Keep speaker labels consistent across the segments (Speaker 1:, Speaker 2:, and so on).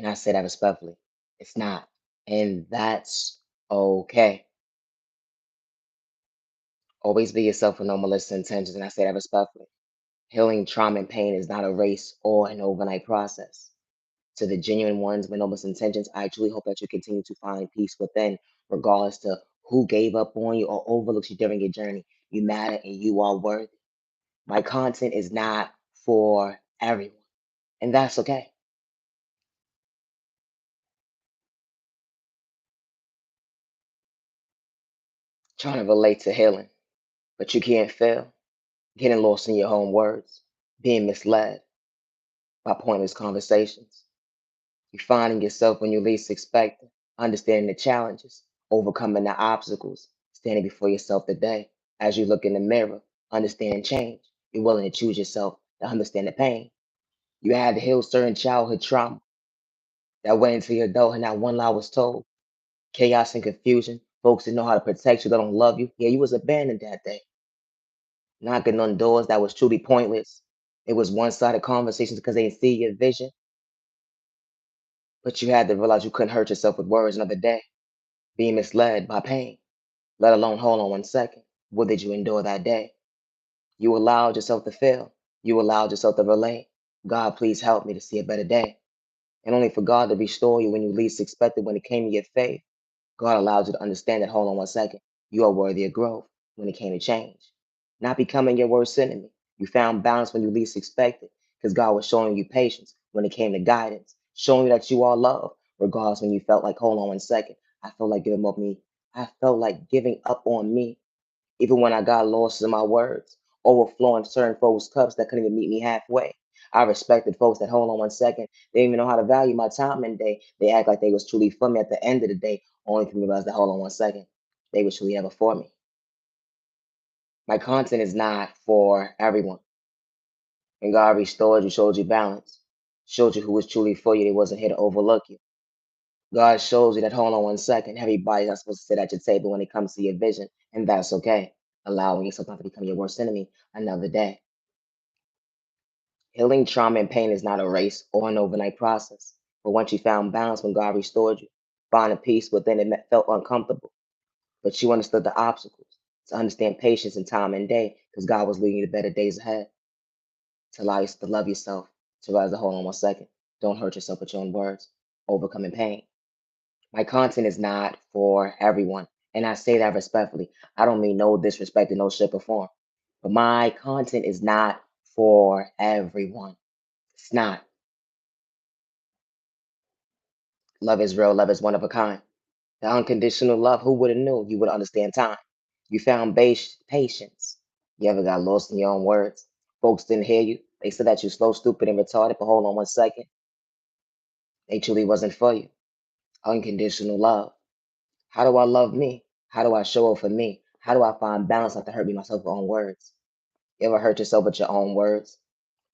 Speaker 1: And I say that respectfully. It's not. And that's okay. Always be yourself with no malicious intentions. And I say that respectfully. Healing trauma and pain is not a race or an overnight process. To the genuine ones with noblest intentions, I truly hope that you continue to find peace within, regardless to who gave up on you or overlooked you during your journey. You matter and you are worthy. My content is not for everyone, and that's okay. Trying to relate to healing, but you can't fail. Getting lost in your own words, being misled by pointless conversations. You finding yourself when you least expect it, understanding the challenges, overcoming the obstacles, standing before yourself today. As you look in the mirror, understand change. You're willing to choose yourself to understand the pain. You had to heal certain childhood trauma that went into your adulthood, and not one lie was told. Chaos and confusion. Folks didn't know how to protect you, they don't love you. Yeah, you was abandoned that day. Knocking on doors that was truly pointless. It was one-sided conversations because they didn't see your vision. But you had to realize you couldn't hurt yourself with words another day. Being misled by pain, let alone hold on 1 second. What did you endure that day? You allowed yourself to fail. You allowed yourself to relate. God, please help me to see a better day. And only for God to restore you when you least expected when it came to your faith. God allowed you to understand that, hold on 1 second, you are worthy of growth when it came to change. Not becoming your worst enemy. You found balance when you least expected because God was showing you patience when it came to guidance, showing you that you are loved, regardless when you felt like, hold on 1 second, I felt like giving up me. I felt like giving up on me, even when I got lost in my words, overflowing certain folks' cups that couldn't even meet me halfway. I respected folks that, hold on 1 second, they didn't even know how to value my time and day. They act like they was truly for me at the end of the day, only for me to realize that, hold on 1 second, they was truly ever for me. My content is not for everyone. When God restored you, showed you balance, showed you who was truly for you, they wasn't here to overlook you. God shows you that, hold on 1 second, everybody's not supposed to sit at your table when it comes to your vision, and that's okay. Allowing yourself not to become your worst enemy another day. Healing trauma and pain is not a race or an overnight process. But once you found balance when God restored you, finding peace within it felt uncomfortable. But you understood the obstacles, to understand patience and time and day, because God was leading you to better days ahead, to allow you to love yourself, to realize to hold on 1 second. Don't hurt yourself with your own words, overcoming pain. My content is not for everyone. And I say that respectfully. I don't mean no disrespect in no shape or form. But my content is not for everyone. It's not. Love is real. Love is one of a kind. The unconditional love, who would have knew you would understand time? You found patience. You ever got lost in your own words? Folks didn't hear you. They said that you slow, stupid, and retarded, but hold on 1 second. They truly wasn't for you. Unconditional love. How do I love me? How do I show up for me? How do I find balance not to hurt me myself with my own words? You ever hurt yourself with your own words?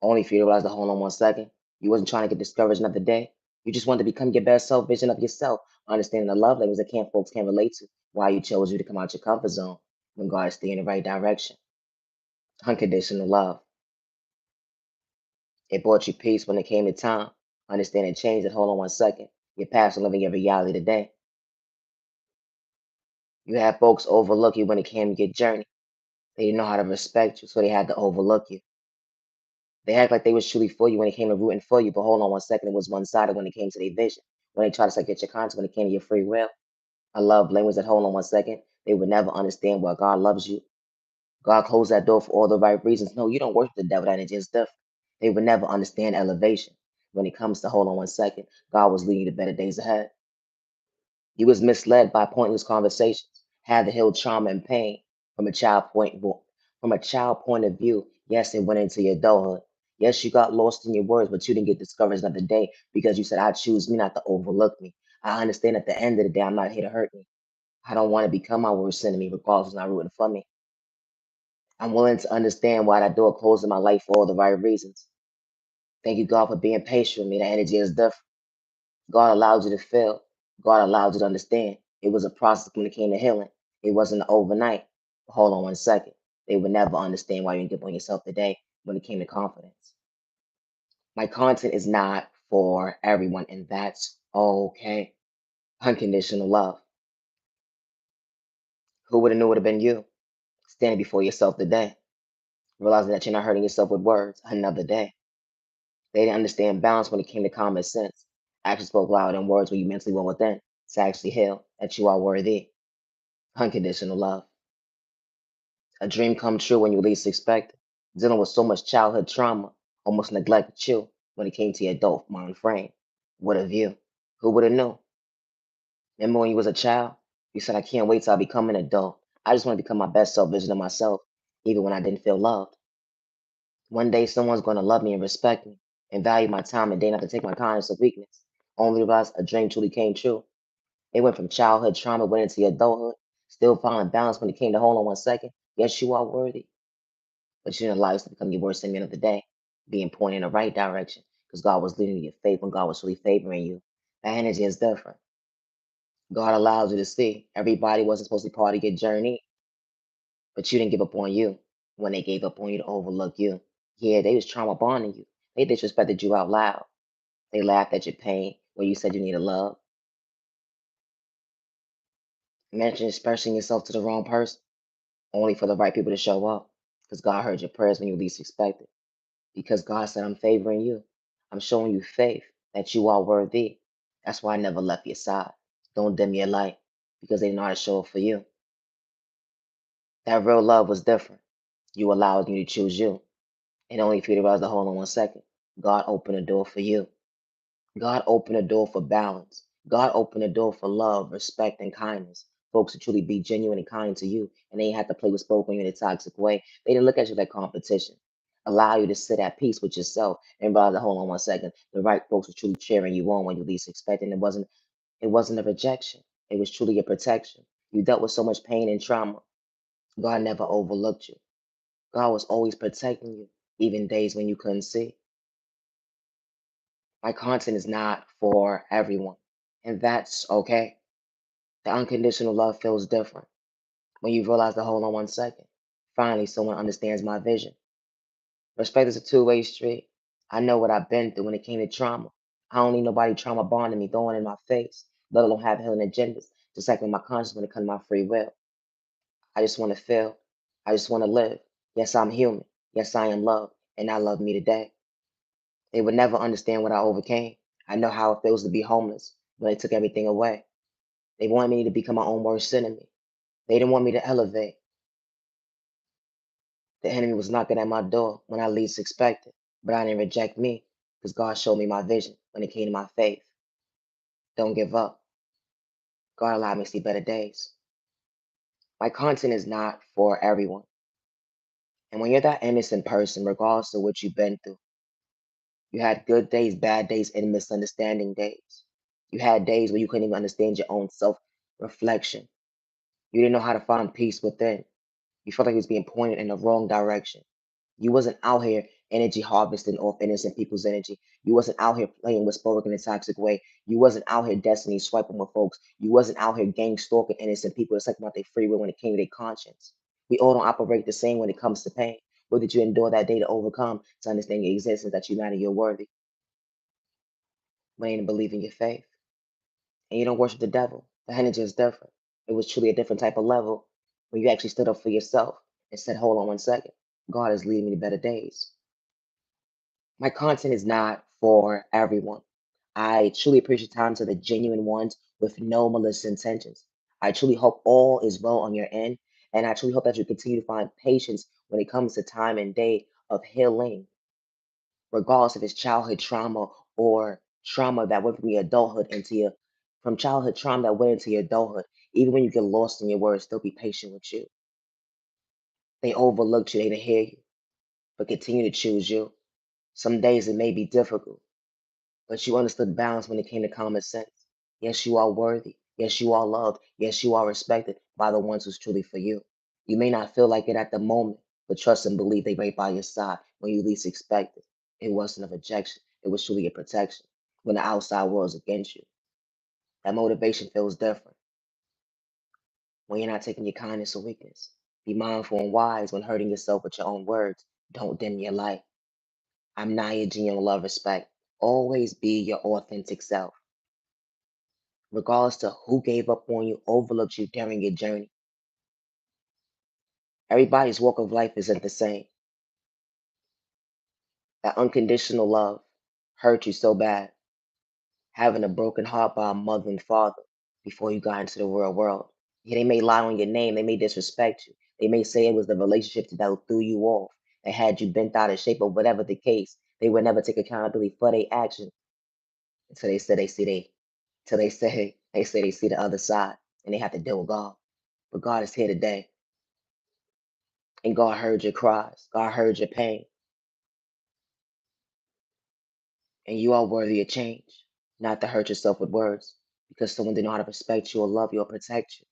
Speaker 1: Only for you to realize to hold on 1 second. You wasn't trying to get discouraged another day. You just wanted to become your best self vision of yourself, understanding the love language that can't folks can relate to. Why you chose you to come out your comfort zone when God is steering in the right direction. Unconditional love. It brought you peace when it came to time. Understanding change that, hold on 1 second. Your past and living your reality today. You had folks overlook you when it came to your journey. They didn't know how to respect you, so they had to overlook you. They act like they was truly for you when it came to rooting for you, but hold on 1 second, it was one-sided when it came to their vision. When they tried to get your content, when it came to your free will. I love language that, hold on 1 second. They would never understand why God loves you. God closed that door for all the right reasons. No, you don't worship the devil, that energy is different. They would never understand elevation. When it comes to, hold on 1 second, God was leading you to better days ahead. You was misled by pointless conversations, had to heal trauma and pain from a from a child point of view. Yes, it went into your adulthood. Yes, you got lost in your words, but you didn't get discouraged another day because you said, I choose me not to overlook me. I understand at the end of the day, I'm not here to hurt me. I don't want to become my worst enemy, regardless of not rooting for me. I'm willing to understand why that door closed in my life for all the right reasons. Thank you, God, for being patient with me. The energy is different. God allowed you to feel. God allowed you to understand. It was a process when it came to healing. It wasn't overnight. Hold on 1 second. They would never understand why you didn't give up on yourself today when it came to confidence. My content is not for everyone, and that's okay. Unconditional love. Who would have knew it would have been you standing before yourself today, realizing that you're not hurting yourself with words another day. They didn't understand balance when it came to common sense. Actions spoke louder than words when you mentally went within to actually heal that you are worthy. Unconditional love. A dream come true when you least expect it. Dealing with so much childhood trauma, almost neglected you when it came to your adult mind frame. What a view. Who would have known? Remember when you was a child? You said, I can't wait till I become an adult. I just want to become my best self vision of myself, even when I didn't feel loved. One day someone's going to love me and respect me and value my time and dare not to take my kindness of weakness. Only realize a dream truly came true. It went from childhood trauma, went into adulthood, still finding balance when it came to hold on 1 second. Yes, you are worthy, but you didn't allow us to become your worst enemy of the day, being pointed in the right direction because God was leading you your faith when God was really favoring you. That energy is different. God allows you to see everybody wasn't supposed to be part of your journey, but you didn't give up on you when they gave up on you to overlook you. Yeah, they was trauma bonding you. They disrespected you out loud. They laughed at your pain when you said you needed love. Imagine expressing yourself to the wrong person, only for the right people to show up. Because God heard your prayers when you least expected. Because God said, I'm favoring you. I'm showing you faith that you are worthy. That's why I never left your side. Don't dim your light because they know how to show up for you. That real love was different. You allowed me to choose you. And only for you to realize the hold on 1 second. God opened a door for you. God opened a door for balance. God opened a door for love, respect, and kindness. Folks to truly be genuine and kind to you, and they ain't have to play with spoken in a toxic way. They didn't look at you like competition. Allow you to sit at peace with yourself and realize that hold on 1 second. The right folks were truly cheering you on when you least expected. It wasn't a rejection. It was truly a protection. You dealt with so much pain and trauma. God never overlooked you. God was always protecting you, even days when you couldn't see. My content is not for everyone, and that's okay. The unconditional love feels different when you realize to hold on 1 second. Finally, someone understands my vision. Respect is a two-way street. I know what I've been through when it came to trauma. I don't need nobody trauma bonding me, throwing in my face, let alone have healing agendas, discipling my conscience when it comes to my free will. I just want to feel. I just want to live. Yes, I'm human. Yes, I am loved, and I love me today. They would never understand what I overcame. I know how it feels to be homeless when they took everything away. They wanted me to become my own worst enemy. They didn't want me to elevate. The enemy was knocking at my door when I least expected, but I didn't reject me because God showed me my vision when it came to my faith. Don't give up. God allowed me to see better days. My content is not for everyone. And when you're that innocent person, regardless of what you've been through, you had good days, bad days, and misunderstanding days. You had days where you couldn't even understand your own self reflection. You didn't know how to find peace within. You felt like you was being pointed in the wrong direction. You wasn't out here energy harvesting off innocent people's energy. You wasn't out here playing with spoken in a toxic way. You wasn't out here destiny swiping with folks. You wasn't out here gang stalking innocent people. It's like about their free will when it came to their conscience. We all don't operate the same when it comes to pain. What did you endure that day to overcome to understand your existence that you matter, you're worthy? When you didn't believe in your faith. And you don't worship the devil. The energy is different. It was truly a different type of level when you actually stood up for yourself and said, hold on 1 second. God is leading me to better days. My content is not for everyone. I truly appreciate time to the genuine ones with no malicious intentions. I truly hope all is well on your end, and I truly hope that you continue to find patience when it comes to time and day of healing, regardless if it's childhood trauma or trauma that went from your adulthood into your from childhood trauma that went into your adulthood. Even when you get lost in your words, still be patient with you. They overlooked you, they didn't hear you, but continue to choose you. Some days it may be difficult, but you understood balance when it came to common sense. Yes, you are worthy. Yes, you are loved. Yes, you are respected by the ones who's truly for you. You may not feel like it at the moment, but trust and believe they right by your side when you least expect it. It wasn't a rejection. It was truly a protection. When the outside world's against you, that motivation feels different. When you're not taking your kindness or weakness, be mindful and wise when hurting yourself with your own words. Don't dim your light. I'm not your genuine love, respect. Always be your authentic self, regardless to who gave up on you, overlooked you during your journey. Everybody's walk of life isn't the same. That unconditional love hurt you so bad, having a broken heart by a mother and father before you got into the real world. Yeah, they may lie on your name, they may disrespect you, they may say it was the relationship that threw you off, that had you bent out of shape, or whatever the case. They would never take accountability for their actions until they see the other side and they have to deal with God. But God is here today, and God heard your cries, God heard your pain, and you are worthy of change. Not to hurt yourself with words because someone didn't know how to respect you or love you or protect you.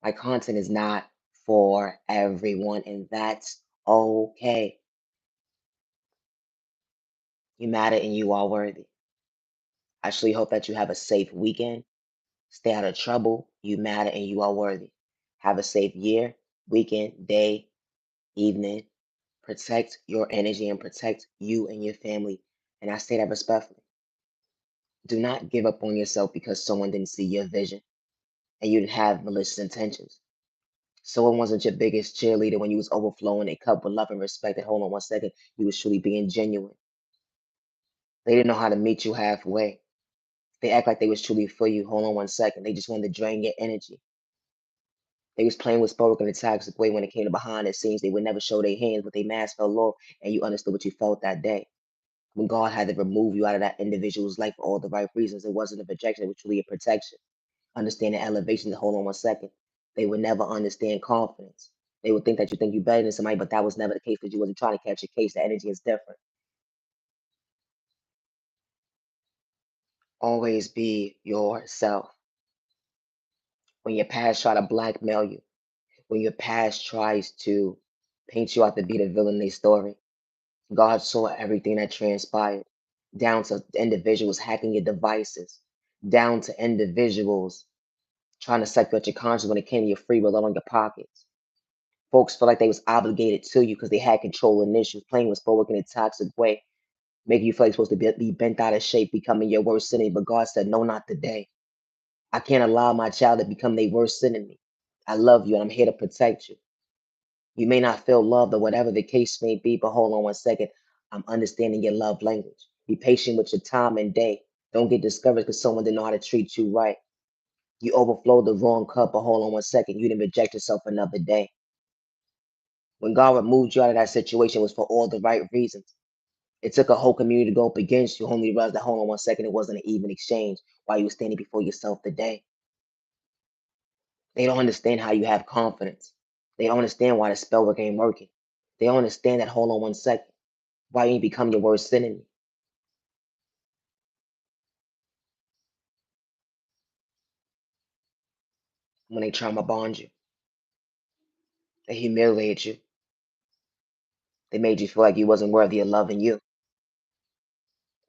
Speaker 1: My content is not for everyone, and that's okay. You matter and you are worthy. I actually hope that you have a safe weekend. Stay out of trouble. You matter and you are worthy. Have a safe year, weekend, day, evening. Protect your energy and protect you and your family. And I say that respectfully. Do not give up on yourself because someone didn't see your vision and you didn't have malicious intentions. Someone wasn't your biggest cheerleader when you was overflowing a cup with love and respect. And hold on one second, you was truly being genuine. They didn't know how to meet you halfway. They act like they was truly for you. Hold on one second. They just wanted to drain your energy. They was playing with spoke in a toxic way when it came to behind the scenes. They would never show their hands, but their mask fell off, and you understood what you felt that day. When God had to remove you out of that individual's life for all the right reasons, it wasn't a projection, it was truly a protection. Understand the elevation. Hold on one second. They would never understand confidence. They would think that you think you better than somebody, but that was never the case because you wasn't trying to catch a case. The energy is different. Always be yourself. When your past try to blackmail you, when your past tries to paint you out to be the villain in their story, God saw everything that transpired, down to individuals hacking your devices, down to individuals trying to suck out your conscience when it came to your free will on your pockets. Folks felt like they was obligated to you because they had control and issues, playing with spoke in a toxic way, making you feel like you're supposed to be bent out of shape, becoming your worst enemy. But God said, no, not today. I can't allow my child to become their worst enemy. I love you and I'm here to protect you. You may not feel loved or whatever the case may be, but hold on one second. I'm understanding your love language. Be patient with your time and day. Don't get discouraged because someone didn't know how to treat you right. You overflowed the wrong cup, but hold on one second. You didn't reject yourself another day. When God removed you out of that situation, it was for all the right reasons. It took a whole community to go up against you, only realized that hold on one second, it wasn't an even exchange while you were standing before yourself today. They don't understand how you have confidence. They don't understand why the spell work ain't working. They don't understand that hold on one second. Why you ain't become your worst enemy. When they trauma bond you, they humiliated you. They made you feel like you wasn't worthy of loving you.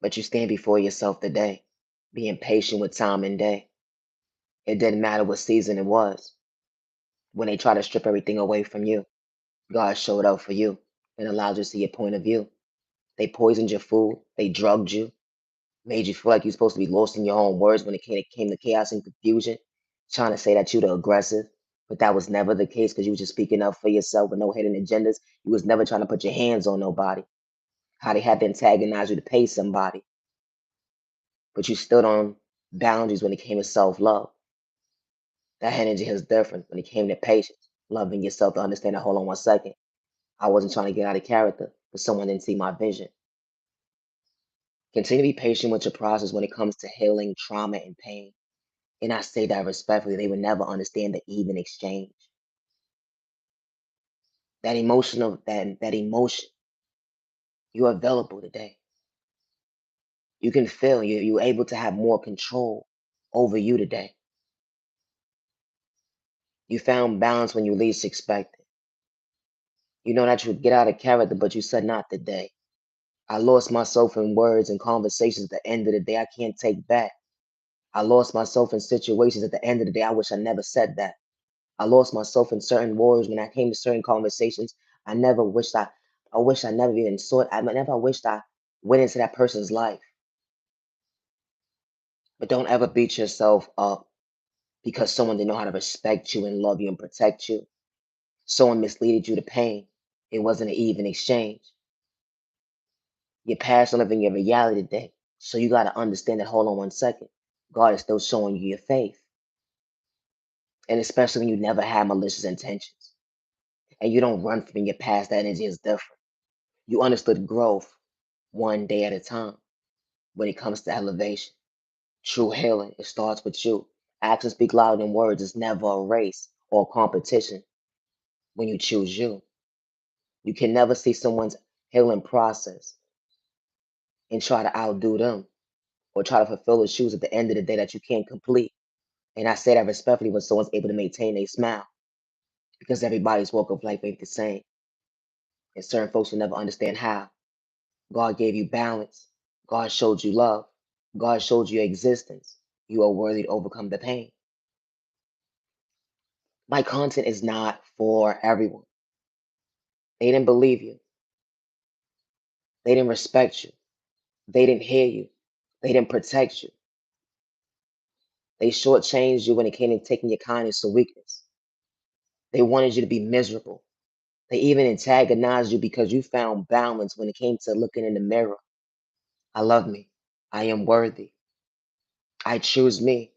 Speaker 1: But you stand before yourself today, being patient with time and day. It didn't matter what season it was. When they try to strip everything away from you, God showed up for you and allowed you to see your point of view. They poisoned your food. They drugged you, made you feel like you're supposed to be lost in your own words when it came to chaos and confusion, trying to say that you're the aggressive. But that was never the case because you was just speaking up for yourself with no hidden agendas. You was never trying to put your hands on nobody. How they had to antagonize you to pay somebody, but you stood on boundaries when it came to self-love. That energy is different when it came to patience, loving yourself to understand that, hold on one second. I wasn't trying to get out of character, but someone didn't see my vision. Continue to be patient with your process when it comes to healing trauma and pain. And I say that respectfully, they would never understand the even exchange. That emotion, you're available today. You can feel you're able to have more control over you today. You found balance when you least expected. You know that you would get out of character, but you said not today. I lost myself in words and conversations at the end of the day I can't take back. I lost myself in situations at the end of the day I wish I never said that. I lost myself in certain words when I came to certain conversations. I never wished I wish I never even saw it. I never wished I went into that person's life. But don't ever beat yourself up because someone didn't know how to respect you and love you and protect you. Someone misleaded you to pain. It wasn't an even exchange. Your past don't live in your reality today. So you got to understand that, hold on one second. God is still showing you your faith. And especially when you never had malicious intentions. And you don't run from your past, that energy is different. You understood growth one day at a time when it comes to elevation. True healing, it starts with you. Actions speak louder than words. It's never a race or a competition when you choose you. You can never see someone's healing process and try to outdo them or try to fulfill the shoes at the end of the day that you can't complete. And I say that respectfully when someone's able to maintain a smile because everybody's walk of life ain't the same. And certain folks will never understand how. God gave you balance. God showed you love. God showed you your existence. You are worthy to overcome the pain. My content is not for everyone. They didn't believe you. They didn't respect you. They didn't hear you. They didn't protect you. They shortchanged you when it came to taking your kindness to weakness. They wanted you to be miserable. They even antagonized you because you found balance when it came to looking in the mirror. I love me. I am worthy. I choose me,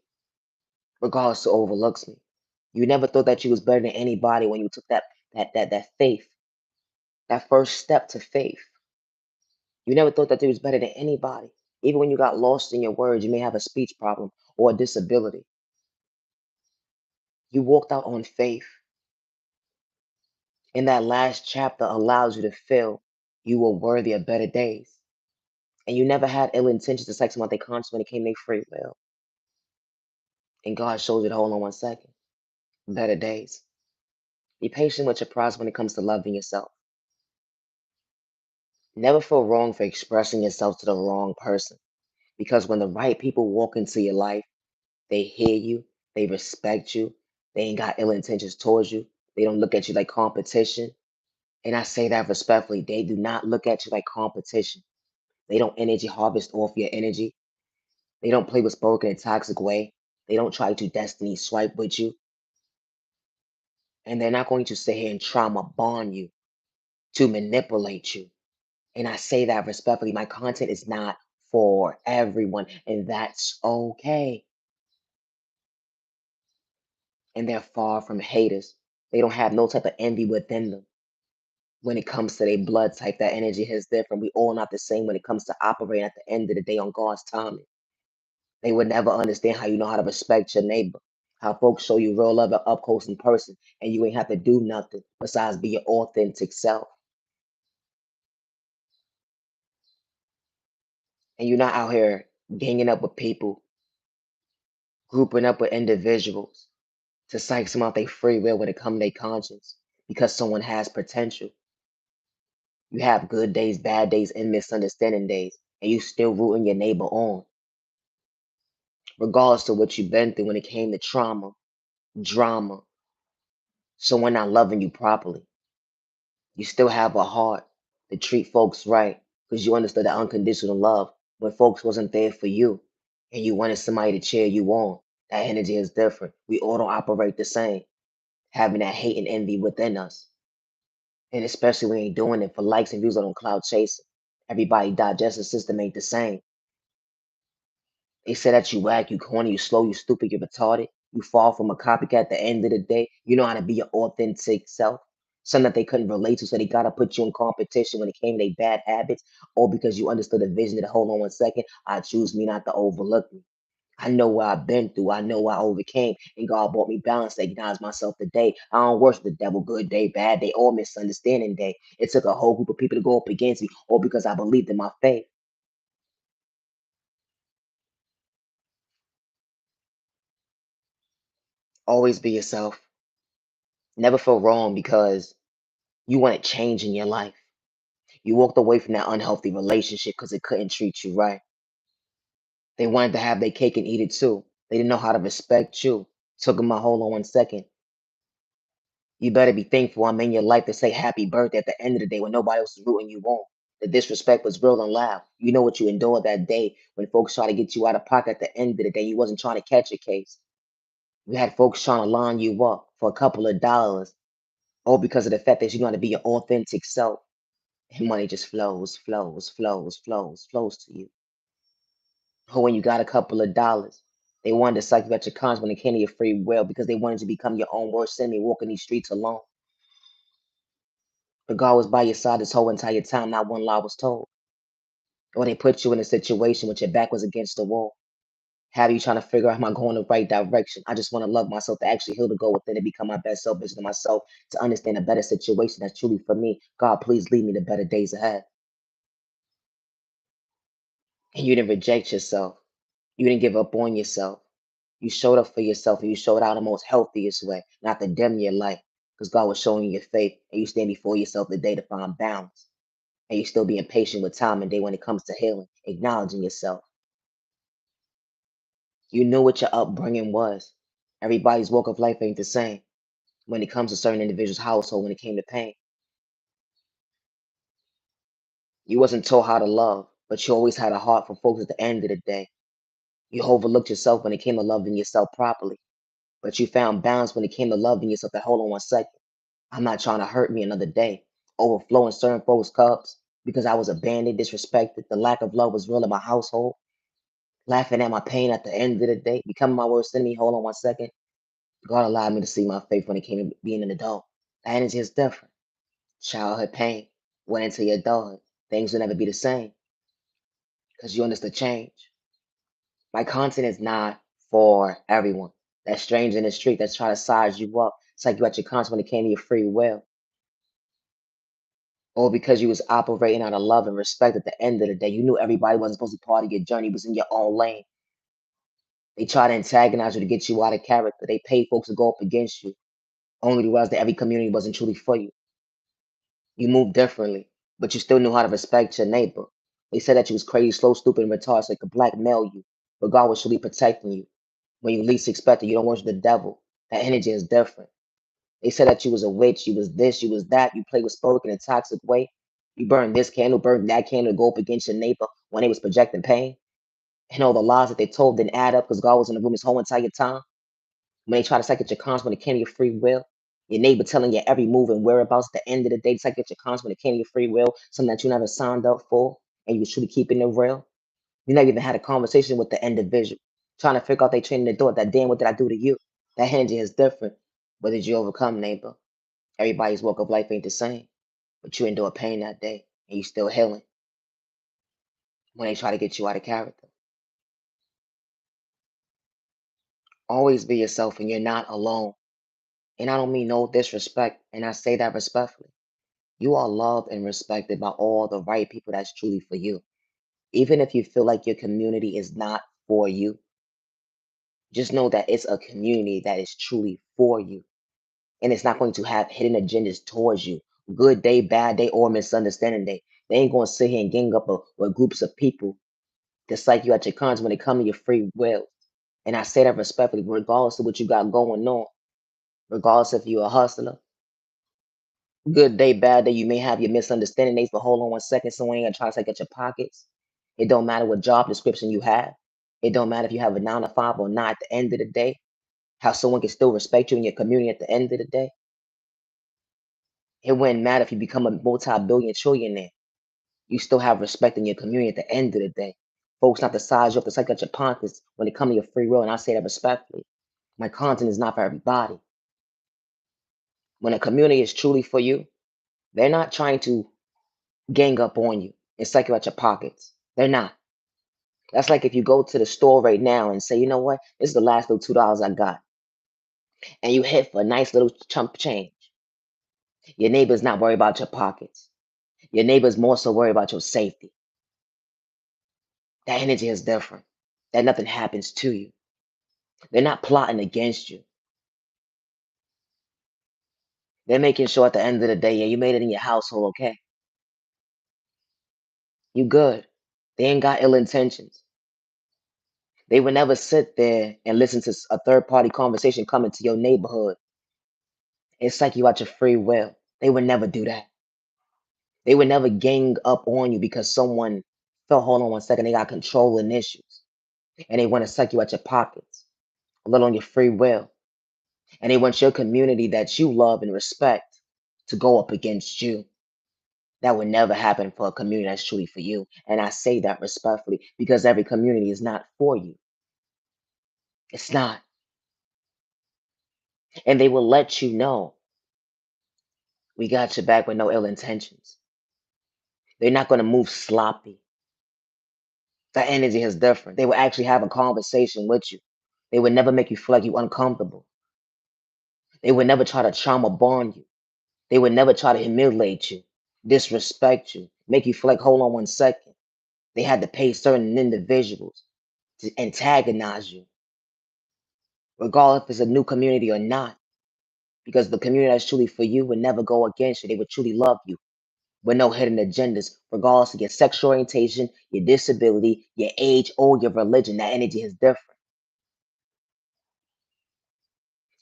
Speaker 1: regardless who overlooks me. You never thought that you was better than anybody when you took that faith, that first step to faith. You never thought that you was better than anybody. Even when you got lost in your words, you may have a speech problem or a disability. You walked out on faith. And that last chapter allows you to feel you were worthy of better days. And you never had ill intentions to sex them out their conscience when it came to their free will. And God shows you to hold on one second. Better days. Be patient with your process when it comes to loving yourself. Never feel wrong for expressing yourself to the wrong person. Because when the right people walk into your life, they hear you, they respect you, they ain't got ill intentions towards you, they don't look at you like competition. And I say that respectfully, they do not look at you like competition. They don't energy harvest off your energy. They don't play with spoken in a toxic way. They don't try to destiny swipe with you. And they're not going to sit here and trauma bond you to manipulate you. And I say that respectfully. My content is not for everyone, and that's okay. And they're far from haters. They don't have no type of envy within them. When it comes to their blood type, that energy is different. We all not the same when it comes to operating at the end of the day on God's timing. They would never understand how you know how to respect your neighbor. How folks show you real love up close in person, and you ain't have to do nothing besides be your authentic self. And you're not out here ganging up with people, grouping up with individuals to psych some out their free will when it come to their conscience because someone has potential. You have good days, bad days, and misunderstanding days, and you still rooting your neighbor on, regardless of what you've been through when it came to trauma, drama, someone not loving you properly. You still have a heart to treat folks right because you understood that unconditional love when folks wasn't there for you and you wanted somebody to cheer you on. That energy is different. We all don't operate the same, having that hate and envy within us. And especially when ain't doing it for likes and views or on cloud chasing. Everybody digestive system ain't the same. They say that you whack, you corny, you slow, you stupid, you're retarded. You fall from a copycat at the end of the day. You know how to be your authentic self. Something that they couldn't relate to, so they gotta put you in competition when it came to their bad habits, or because you understood the vision that hold on one second, I choose me not to overlook me. I know what I've been through. I know what I overcame, and God brought me balance to acknowledge myself today. I don't worship the devil, good day, bad day, or misunderstanding day. It took a whole group of people to go up against me, all because I believed in my faith. Always be yourself. Never feel wrong because you wanted change in your life. You walked away from that unhealthy relationship because it couldn't treat you right. They wanted to have their cake and eat it too. They didn't know how to respect you. Took them a hold on one second. You better be thankful I'm in your life to say happy birthday at the end of the day when nobody else is rooting you on. The disrespect was real and loud. You know what you endured that day when folks try to get you out of pocket at the end of the day. You wasn't trying to catch a case. You had folks trying to line you up for a couple of dollars, all because of the fact that you know how to be your authentic self. And money just flows, flows, flows, flows, flows to you. Or when you got a couple of dollars, they wanted to suck you at your cons when it came to your free will because they wanted to become your own worst enemy, walking these streets alone. But God was by your side this whole entire time, not one lie was told. Or they put you in a situation with your back was against the wall. Have you trying to figure out, am I going the right direction? I just want to love myself, to actually heal, to go within, to become my best self, vision of myself, to understand a better situation that's truly for me. God, please lead me to better days ahead. And you didn't reject yourself. You didn't give up on yourself. You showed up for yourself, and you showed out the most healthiest way, not to dim your light, because God was showing you your faith, and you stand before yourself today to find balance. And you still being patient with time and day when it comes to healing, acknowledging yourself. You knew what your upbringing was. Everybody's walk of life ain't the same when it comes to certain individuals' household when it came to pain. You wasn't told how to love, but you always had a heart for folks at the end of the day. You overlooked yourself when it came to loving yourself properly, but you found balance when it came to loving yourself. That hold on one second. I'm not trying to hurt me another day. Overflowing certain folks' cups because I was abandoned, disrespected. The lack of love was real in my household. Laughing at my pain at the end of the day, becoming my worst enemy. Hold on one second. God allowed me to see my faith when it came to being an adult. That energy is different. Childhood pain went into your adulthood. Things will never be the same because you understand change. My content is not for everyone. That strange in the street that's trying to size you up. It's like you at your content when it came to your free will. Or because you was operating out of love and respect at the end of the day. You knew everybody wasn't supposed to be part of your journey, was in your own lane. They try to antagonize you to get you out of character. They pay folks to go up against you, only to realize that every community wasn't truly for you. You moved differently, but you still knew how to respect your neighbor. They said that you was crazy, slow, stupid, and retarded, so they could blackmail you. But God was truly protecting you. When you least expect it, you don't worship the devil. That energy is different. They said that you was a witch, you was this, you was that, you played with smoke in a toxic way. You burned this candle, burned that candle to go up against your neighbor when they was projecting pain. And all the lies that they told didn't add up because God was in the room this whole entire time. When they try to psych your conscience when it came to your free will, your neighbor telling you every move and whereabouts at the end of the day, psych your conscience when it came to your free will, something that you never signed up for, and you was truly keeping it real. You never even had a conversation with the individual, trying to figure out they training the door. That damn, what did I do to you? That energy is different. What did you overcome, neighbor? Everybody's walk of life ain't the same, but you endure pain that day, and you still healing when they try to get you out of character. Always be yourself, and you're not alone. And I don't mean no disrespect, and I say that respectfully. You are loved and respected by all the right people that's truly for you. Even if you feel like your community is not for you, just know that it's a community that is truly for you. And it's not going to have hidden agendas towards you. Good day, bad day, or misunderstanding day. They ain't going to sit here and gang up with groups of people to psych you at your cons when it comes to your free will. And I say that respectfully, regardless of what you got going on, regardless if you're a hustler, good day, bad day, you may have your misunderstanding days, but hold on one second, someone ain't gonna try to take at your pockets. It don't matter what job description you have. It don't matter if you have a 9 to 5 or not. At the end of the day, how someone can still respect you in your community at the end of the day. It wouldn't matter if you become a multi-billion trillionaire. You still have respect in your community at the end of the day. Folks not to size you up to take at your pockets when it comes to your free will, and I say that respectfully. My content is not for everybody. When a community is truly for you, they're not trying to gang up on you and psych you at your pockets. They're not. That's like if you go to the store right now and say, you know what, this is the last little $2 I got, and you hit for a nice little chunk of change. Your neighbor's not worried about your pockets. Your neighbor's more so worried about your safety. That energy is different. That nothing happens to you. They're not plotting against you. They're making sure at the end of the day, yeah, you made it in your household, okay? You good. They ain't got ill intentions. They would never sit there and listen to a third party conversation coming to your neighborhood and psych you out your free will. They would never do that. They would never gang up on you because someone felt, hold on one second, they got controlling issues and they want to suck you at your pockets, a little on your free will. And they want your community that you love and respect to go up against you. That would never happen for a community that's truly for you. And I say that respectfully because every community is not for you. It's not. And they will let you know we got your back with no ill intentions. They're not going to move sloppy. That energy is different. They will actually have a conversation with you. They would never make you feel like you uncomfortable. They would never try to trauma bond you. They would never try to humiliate you, disrespect you, make you feel like, hold on one second. They had to pay certain individuals to antagonize you, regardless if it's a new community or not, because the community that's truly for you would never go against you. They would truly love you with no hidden agendas, regardless of your sexual orientation, your disability, your age, or your religion. That energy is different.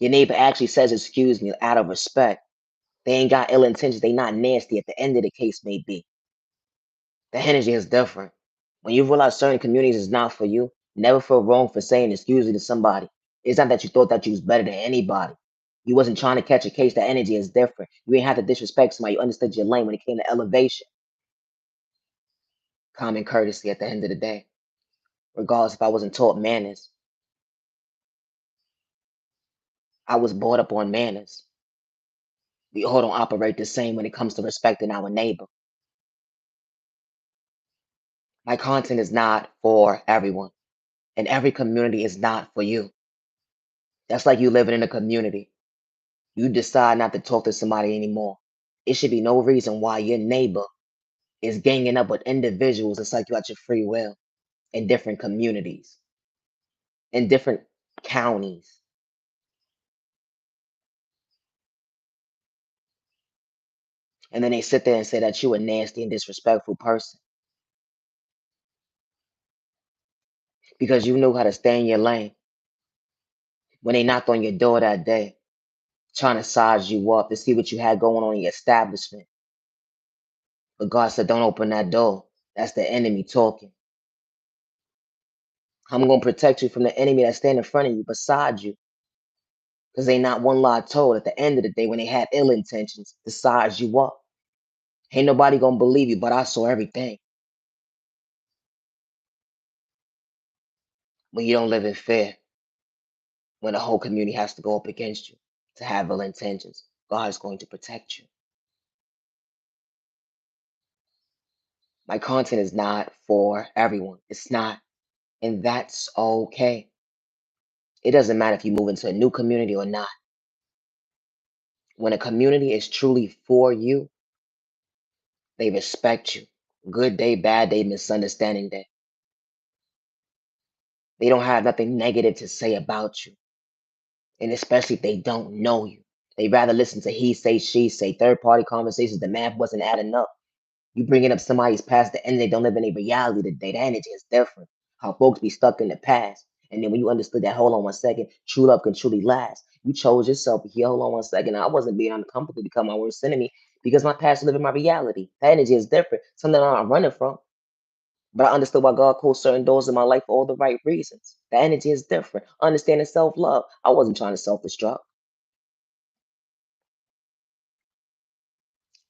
Speaker 1: Your neighbor actually says, excuse me, out of respect. They ain't got ill intentions. They not nasty at the end of the case may be. The energy is different. When you realize certain communities is not for you, never feel wrong for saying excuse me to somebody. It's not that you thought that you was better than anybody. You wasn't trying to catch a case. The energy is different. You ain't have to disrespect somebody. You understood your lane when it came to elevation. Common courtesy at the end of the day. Regardless if I wasn't taught manners, I was brought up on manners. We all don't operate the same when it comes to respecting our neighbor. My content is not for everyone, and every community is not for you. That's like you living in a community. You decide not to talk to somebody anymore. It should be no reason why your neighbor is ganging up with individuals that's like you at your free will in different communities, in different counties. And then they sit there and say that you a nasty and disrespectful person because you knew how to stay in your lane when they knocked on your door that day, trying to size you up to see what you had going on in your establishment. But God said, don't open that door. That's the enemy talking. I'm going to protect you from the enemy that's standing in front of you, beside you. Because ain't not one lie told at the end of the day when they had ill intentions to size you up. Ain't nobody going to believe you, but I saw everything. When you don't live in fear, when the whole community has to go up against you to have ill intentions, God is going to protect you. My content is not for everyone. It's not. And that's okay. It doesn't matter if you move into a new community or not. When a community is truly for you, they respect you. Good day, bad day, misunderstanding day. They don't have nothing negative to say about you. And especially if they don't know you. They rather listen to he say, she say, third party conversations. The math wasn't adding up. You bringing up somebody's past the end, they don't live in a reality today. The energy is different. How folks be stuck in the past. And then when you understood that, hold on one second, true love can truly last. You chose yourself here. Hold on one second. I wasn't being uncomfortable to become my worst enemy because my past living my reality. The energy is different. Something I'm not running from. But I understood why God closed certain doors in my life for all the right reasons. The energy is different. Understanding self love. I wasn't trying to self destruct.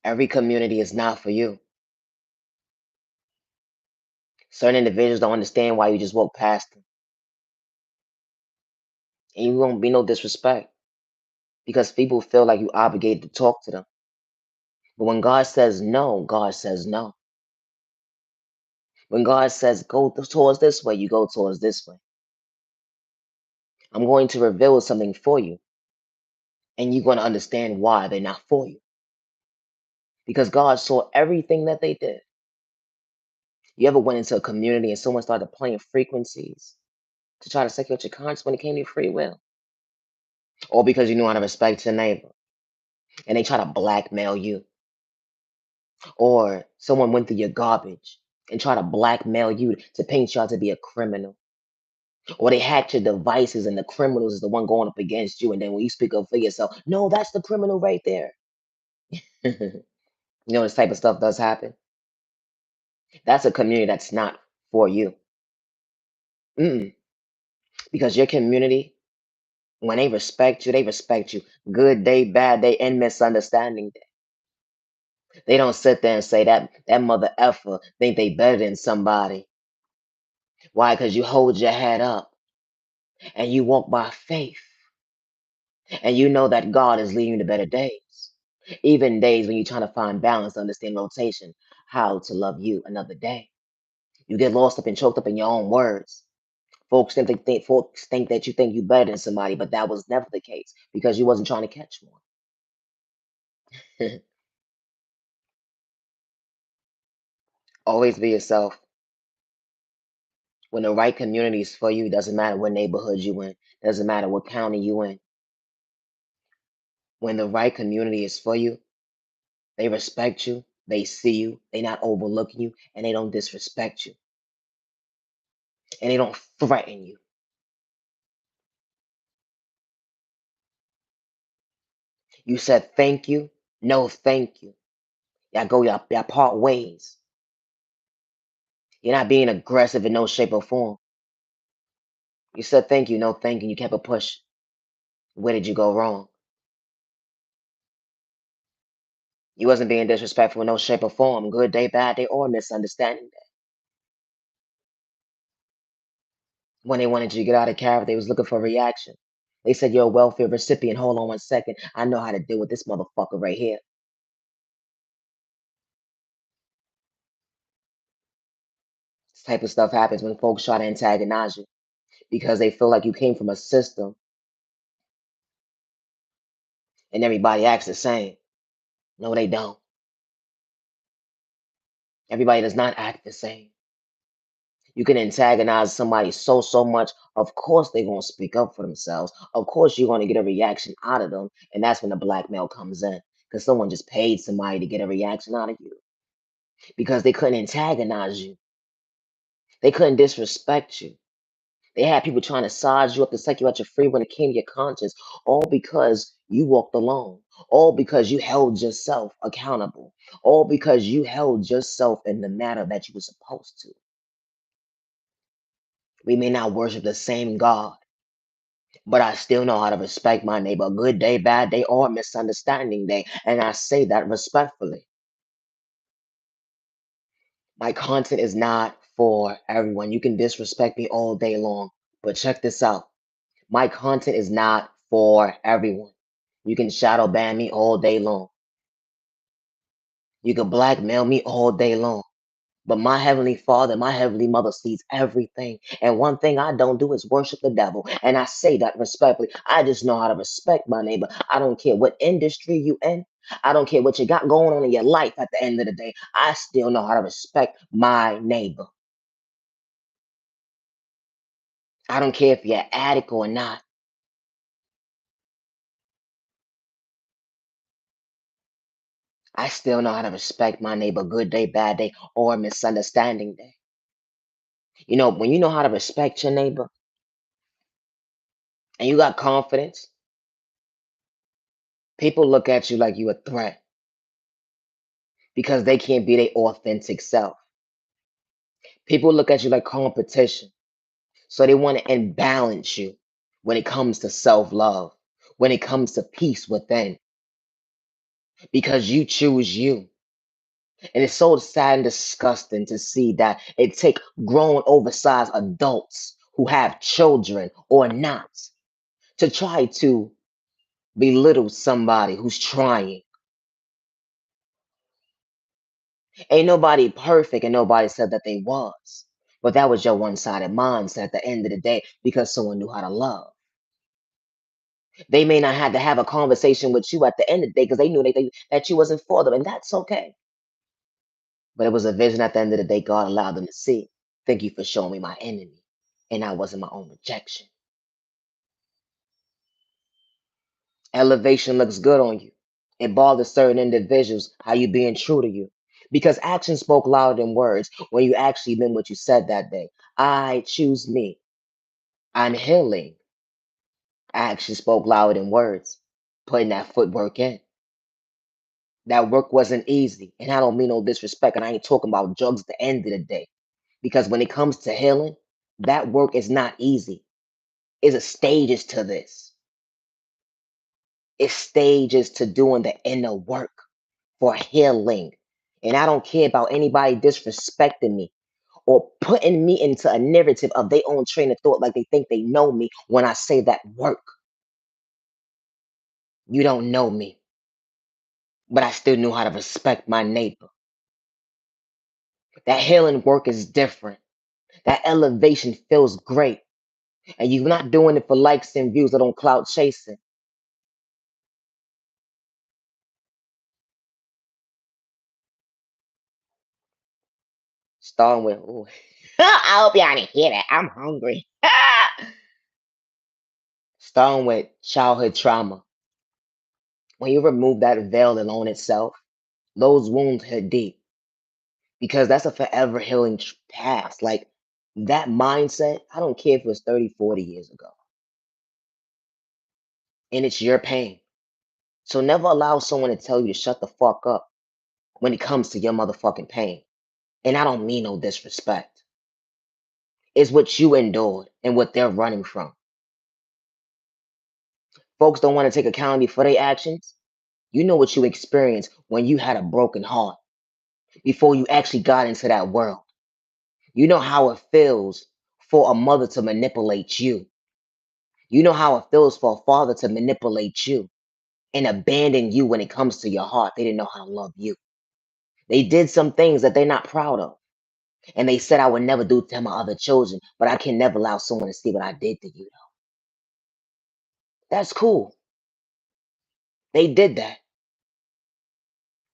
Speaker 1: Every community is not for you. Certain individuals don't understand why you just walk past them. And you won't be no disrespect because people feel like you obligated to talk to them. But when God says no, God says no. When God says go towards this way, you go towards this way. I'm going to reveal something for you, and you're going to understand why they're not for you. Because God saw everything that they did. You ever went into a community and someone started playing frequencies to try to separate your conscience when it came to your free will? Or because you knew how to respect your neighbor and they try to blackmail you? Or someone went through your garbage and try to blackmail you to paint you out to be a criminal? Or they hacked your devices and the criminals is the one going up against you. And then when you speak up for yourself, no, that's the criminal right there. You know, this type of stuff does happen. That's a community that's not for you. Mm-mm. Because your community, when they respect you. Good day, bad day, and misunderstanding day. They don't sit there and say that mother effer think they better than somebody. Why? Because you hold your head up and you walk by faith, and you know that God is leading you to better days. Even days when you're trying to find balance, understand rotation, how to love you another day. You get lost up and choked up in your own words. Folks think that you think you better than somebody, but that was never the case because you wasn't trying to catch one. Always be yourself. When the right community is for you, doesn't matter what neighborhood you in, doesn't matter what county you in. When the right community is for you, they respect you, they see you, they not overlooking you, and they don't disrespect you, and they don't threaten you. You said thank you, no thank you. Y'all part ways. You're not being aggressive in no shape or form. You said thank you, no thank you. You kept a push. Where did you go wrong? You wasn't being disrespectful in no shape or form. Good day, bad day, or misunderstanding day. When they wanted you to get out of character, they was looking for a reaction. They said you're a welfare recipient. Hold on 1 second. I know how to deal with this motherfucker right here. This type of stuff happens when folks try to antagonize you because they feel like you came from a system and everybody acts the same. No, they don't. Everybody does not act the same. You can antagonize somebody so much. Of course, they're gonna speak up for themselves. Of course, you're gonna get a reaction out of them, and that's when the blackmail comes in. Because someone just paid somebody to get a reaction out of you because they couldn't antagonize you. They couldn't disrespect you. They had people trying to size you up to set you at your free when it came to your conscience, all because you walked alone, all because you held yourself accountable, all because you held yourself in the manner that you were supposed to. We may not worship the same God, but I still know how to respect my neighbor. Good day, bad day, or misunderstanding day. And I say that respectfully. My content is not for everyone. You can disrespect me all day long, but check this out. My content is not for everyone. You can shadow ban me all day long. You can blackmail me all day long. But my heavenly father, my heavenly mother sees everything. And one thing I don't do is worship the devil. And I say that respectfully. I just know how to respect my neighbor. I don't care what industry you in. I don't care what you got going on in your life at the end of the day. I still know how to respect my neighbor. I don't care if you're an addict or not. I still know how to respect my neighbor, good day, bad day, or misunderstanding day. You know, when you know how to respect your neighbor and you got confidence, people look at you like you a threat because they can't be their authentic self. People look at you like competition. So they want to imbalance you when it comes to self love, when it comes to peace within, because you choose you. And it's so sad and disgusting to see that it take grown, oversized adults who have children or not to try to belittle somebody who's trying. Ain't nobody perfect, and nobody said that they was. But that was your one-sided mindset at the end of the day because someone knew how to love. They may not have to have a conversation with you at the end of the day because they knew that you wasn't for them, and that's okay. But it was a vision at the end of the day God allowed them to see. Thank you for showing me my enemy, and I wasn't my own rejection. Elevation looks good on you. It bothers certain individuals how you being true to you. Because action spoke louder than words when you actually meant what you said that day. I choose me. I'm healing. Action spoke louder than words. Putting that footwork in. That work wasn't easy. And I don't mean no disrespect. And I ain't talking about drugs at the end of the day. Because when it comes to healing, that work is not easy. It's a stages to this. It's stages to doing the inner work for healing. And I don't care about anybody disrespecting me or putting me into a narrative of their own train of thought like they think they know me when I say that work. You don't know me, but I still knew how to respect my neighbor. That healing work is different. That elevation feels great. And you're not doing it for likes and views that on cloud chasing. Starting with, ooh. I hope y'all didn't hear that. I'm hungry. Starting with childhood trauma. When you remove that veil alone itself, those wounds hit deep because that's a forever healing past. Like that mindset, I don't care if it was 30, 40 years ago, and it's your pain. So never allow someone to tell you to shut the fuck up when it comes to your motherfucking pain. And I don't mean no disrespect. It's what you endured and what they're running from. Folks don't want to take accountability for their actions. You know what you experienced when you had a broken heart before you actually got into that world. You know how it feels for a mother to manipulate you. You know how it feels for a father to manipulate you and abandon you when it comes to your heart. They didn't know how to love you. They did some things that they're not proud of. And they said I would never do to my other children, but I can never allow someone to see what I did to you. That's cool. They did that.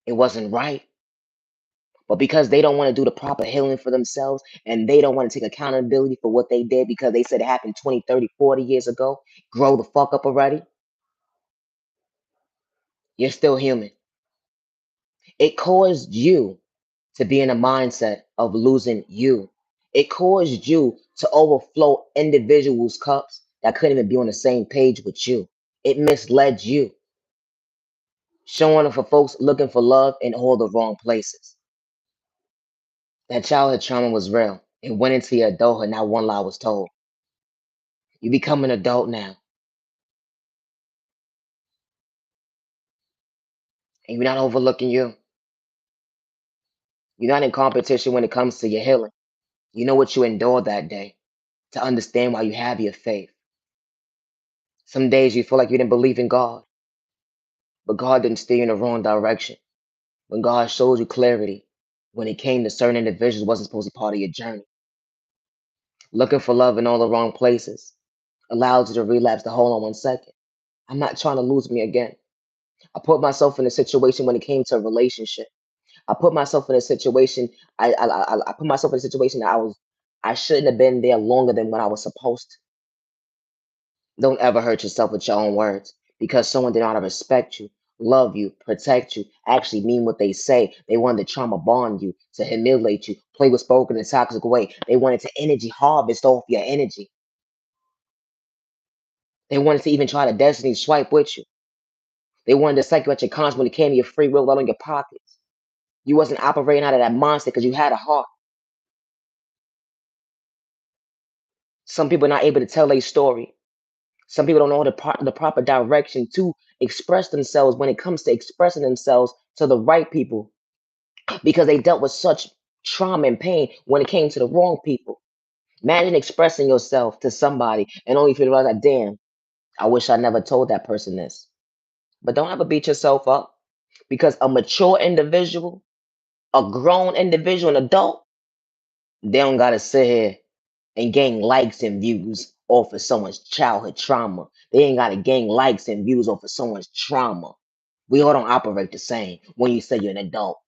Speaker 1: It wasn't right. But because they don't want to do the proper healing for themselves and they don't want to take accountability for what they did because they said it happened 20, 30, 40 years ago, grow the fuck up already. You're still human. It caused you to be in a mindset of losing you. It caused you to overflow individuals' cups that couldn't even be on the same page with you. It misled you, showing up for folks looking for love in all the wrong places. That childhood trauma was real. It went into your adulthood, not one lie was told. You become an adult now, and you're not overlooking you. You're not in competition when it comes to your healing. You know what you endured that day to understand why you have your faith. Some days you feel like you didn't believe in God, but God didn't steer you in the wrong direction. When God showed you clarity, when it came to certain individuals wasn't supposed to be part of your journey. Looking for love in all the wrong places allows you to relapse to hold on 1 second. I'm not trying to lose me again. I put myself in a situation when it came to a relationship. I put myself in a situation. I put myself in a situation that I shouldn't have been there longer than what I was supposed to. Don't ever hurt yourself with your own words because someone did not respect you, love you, protect you, actually mean what they say. They wanted to trauma bond you, to humiliate you, play with spoken in a toxic way. They wanted to energy harvest off your energy. They wanted to even try to destiny swipe with you. They wanted to psych you at your conscience when it came to your free will, out on your pockets. You wasn't operating out of that mindset because you had a heart. Some people are not able to tell their story. Some people don't know the proper direction to express themselves when it comes to expressing themselves to the right people because they dealt with such trauma and pain when it came to the wrong people. Imagine expressing yourself to somebody and only feel like, damn, I wish I never told that person this. But don't ever beat yourself up because a mature individual, a grown individual, an adult, they don't gotta sit here and gain likes and views off of someone's childhood trauma. They ain't gotta gain likes and views off of someone's trauma. We all don't operate the same when you say you're an adult.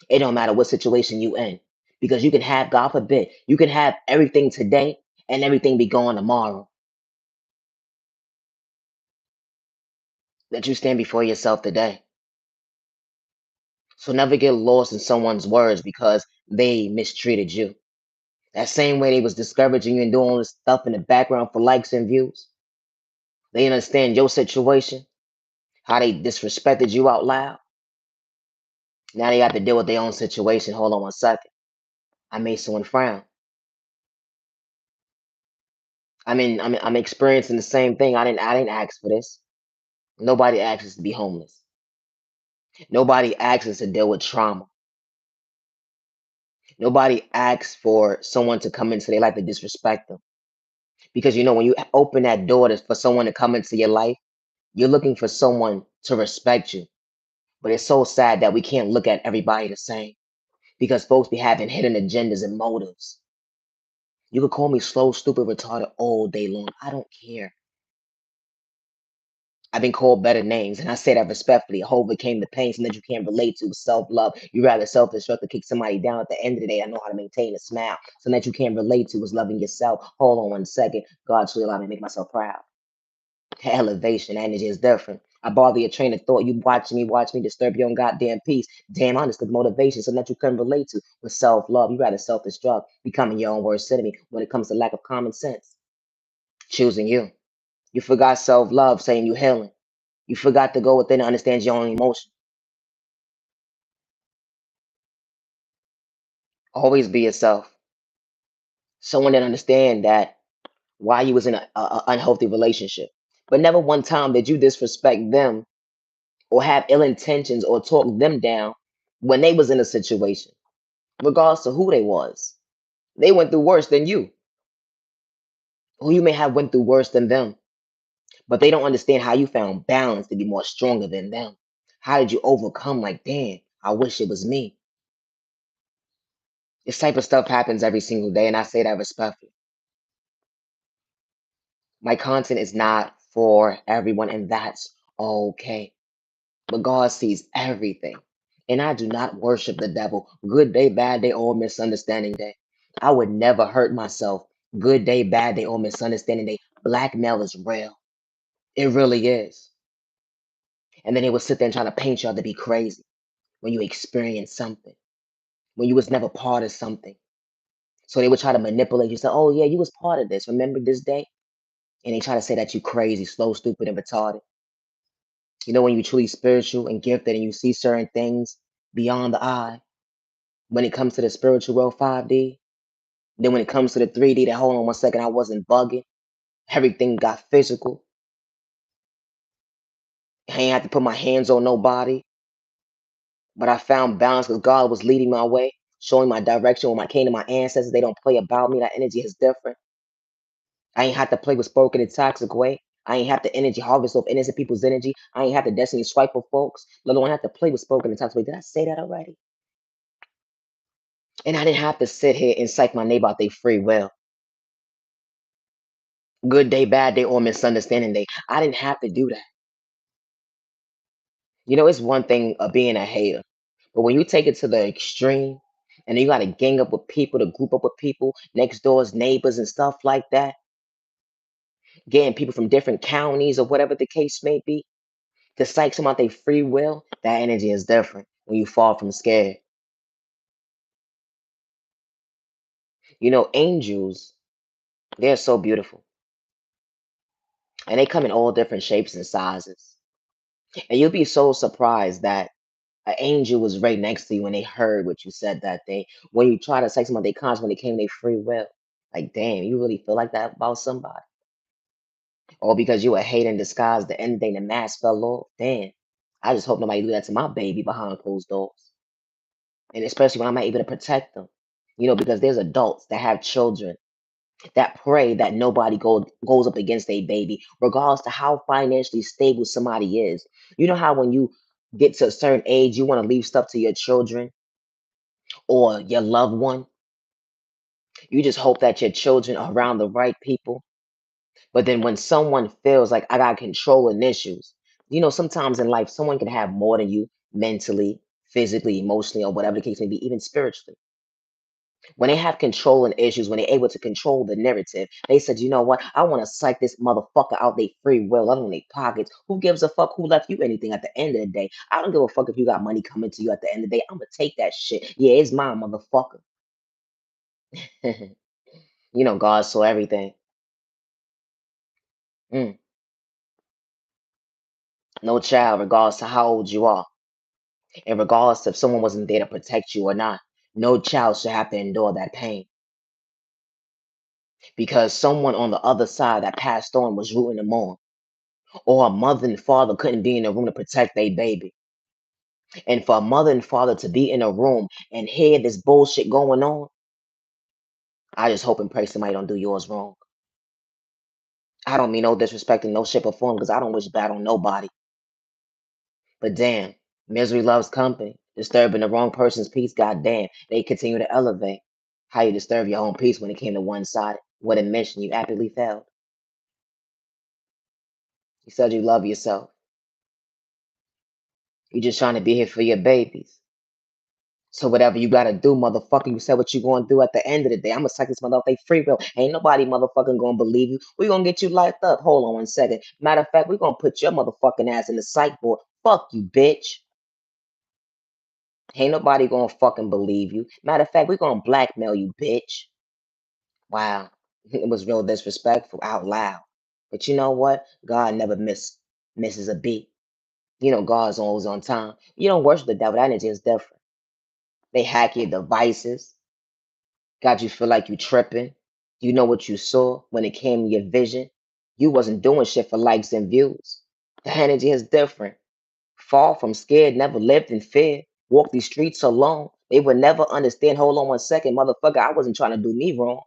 Speaker 1: It don't matter what situation you in. Because you can have, God forbid, you can have everything today and everything be gone tomorrow. That you stand before yourself today. So never get lost in someone's words because they mistreated you. That same way they was discouraging you and doing all this stuff in the background for likes and views. They understand your situation, how they disrespected you out loud. Now they got to deal with their own situation. Hold on one second. I made someone frown. I'm experiencing the same thing. I didn't ask for this. Nobody asks us to be homeless. Nobody asks us to deal with trauma. Nobody asks for someone to come into their life to disrespect them. Because when you open that door for someone to come into your life, you're looking for someone to respect you. But it's so sad that we can't look at everybody the same because folks be having hidden agendas and motives. You could call me slow, stupid, retarded all day long. I don't care. I've been called better names, and I say that respectfully. A whole became the pain, something that you can't relate to. Self love. You rather self destruct or kick somebody down. At the end of the day, I know how to maintain a smile. Something that you can't relate to is loving yourself. Hold on one second. God truly allowed me to make myself proud. Elevation, energy is different. I bother your train of thought. You watch me disturb your own goddamn peace. Damn honest with motivation, something that you couldn't relate to with self love. You rather self destruct, becoming your own worst enemy when it comes to lack of common sense. Choosing you. You forgot self love, saying you healing. You forgot to go within and understand your own emotion. Always be yourself. Someone that understand that why you was in a unhealthy relationship. But never one time did you disrespect them or have ill intentions or talk them down when they was in a situation, regardless of who they was. They went through worse than you, who you may have went through worse than them, but they don't understand how you found balance to be more stronger than them. How did you overcome? Like, damn, I wish it was me. This type of stuff happens every single day, and I say that respectfully. My content is not for everyone, and that's okay. But God sees everything. And I do not worship the devil. Good day, bad day, or misunderstanding day. I would never hurt myself. Good day, bad day, or misunderstanding day. Blackmail is real. It really is. And then they will sit there and try to paint y'all to be crazy when you experience something, when you was never part of something. So they would try to manipulate you. Say, oh yeah, you was part of this. Remember this day? And they try to say that you crazy, slow, stupid, and retarded. When you truly spiritual and gifted and you see certain things beyond the eye, when it comes to the spiritual world 5D, then when it comes to the 3D, that hold on one second, I wasn't bugging. Everything got physical. I ain't had to put my hands on nobody, but I found balance because God was leading my way, showing my direction. When I came to my ancestors, they don't play about me. That energy is different. I ain't had to play with spoken in toxic way. I ain't have to energy harvest of innocent people's energy. I ain't have to destiny swipe for folks. Let alone have to play with spoken in toxic way. Did I say that already? And I didn't have to sit here and psych my neighbor out their free will. Good day, bad day, or misunderstanding day. I didn't have to do that. It's one thing of being a hater, but when you take it to the extreme and you got to gang up with people, to group up with people, next door's neighbors and stuff like that, getting people from different counties or whatever the case may be, to psych some out their free will, that energy is different when you fall from scared. Angels, they're so beautiful and they come in all different shapes and sizes. And you'll be so surprised that an angel was right next to you when they heard what you said that day. When you try to say something about their conscience, when they came their free will. Like, damn, you really feel like that about somebody? Or because you a hate in disguise, the end of the day, the mask fell off. Damn. I just hope nobody do that to my baby behind closed doors. And especially when I'm not able to protect them. Because there's adults that have children that pray that nobody goes up against a baby, regardless to how financially stable somebody is. You know how when you get to a certain age, you want to leave stuff to your children or your loved one. You just hope that your children are around the right people. But then when someone feels like I got controlling issues, sometimes in life, someone can have more than you mentally, physically, emotionally, or whatever the case may be, even spiritually. When they have controlling issues, when they're able to control the narrative, they said, you know what? I want to psych this motherfucker out they free will, out on their pockets. Who gives a fuck who left you anything at the end of the day? I don't give a fuck if you got money coming to you at the end of the day. I'm gonna take that shit. Yeah, it's mine, motherfucker. God saw everything. Mm. No child, regardless to how old you are. And regardless if someone wasn't there to protect you or not, no child should have to endure that pain because someone on the other side that passed on was rooting them on, or a mother and father couldn't be in the room to protect their baby. And for a mother and father to be in a room and hear this bullshit going on, I just hope and pray somebody don't do yours wrong. I don't mean no disrespect in no shape or form because I don't wish bad on nobody. But damn, misery loves company. Disturbing the wrong person's peace, goddamn, they continue to elevate. How you disturb your own peace when it came to one sided? What a mission you aptly failed. You said you love yourself. You just trying to be here for your babies. So whatever you gotta do, motherfucker, you said what you gonna do at the end of the day. I'ma suck this mother off they free will. Ain't nobody motherfucking gonna believe you. We gonna get you locked up. Hold on 1 second. Matter of fact, we gonna put your motherfucking ass in the psych ward. Fuck you, bitch. Ain't nobody gonna fucking believe you. Matter of fact, we gonna blackmail you, bitch. Wow. It was real disrespectful out loud. But you know what? God never misses a beat. You know God's always on time. You don't worship the devil. That energy is different. They hack your devices, got you feel like you tripping. You know what you saw when it came to your vision. You wasn't doing shit for likes and views. The energy is different. Far from scared, never lived in fear. Walk these streets alone. They would never understand. Hold on 1 second, motherfucker. I wasn't trying to do me wrong.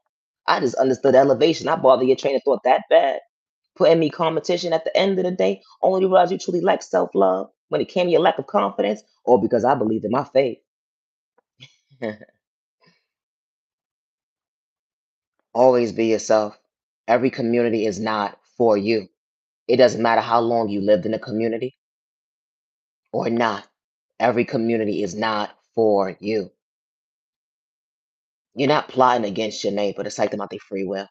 Speaker 1: I just understood elevation. I bother your train of thought that bad. Putting me competition at the end of the day, only to realize you truly lack self love when it came to your lack of confidence, or because I believed in my faith. Always be yourself. Every community is not for you. It doesn't matter how long you lived in a community or not. Every community is not for you. You're not plotting against your neighbor to psych them out their free will.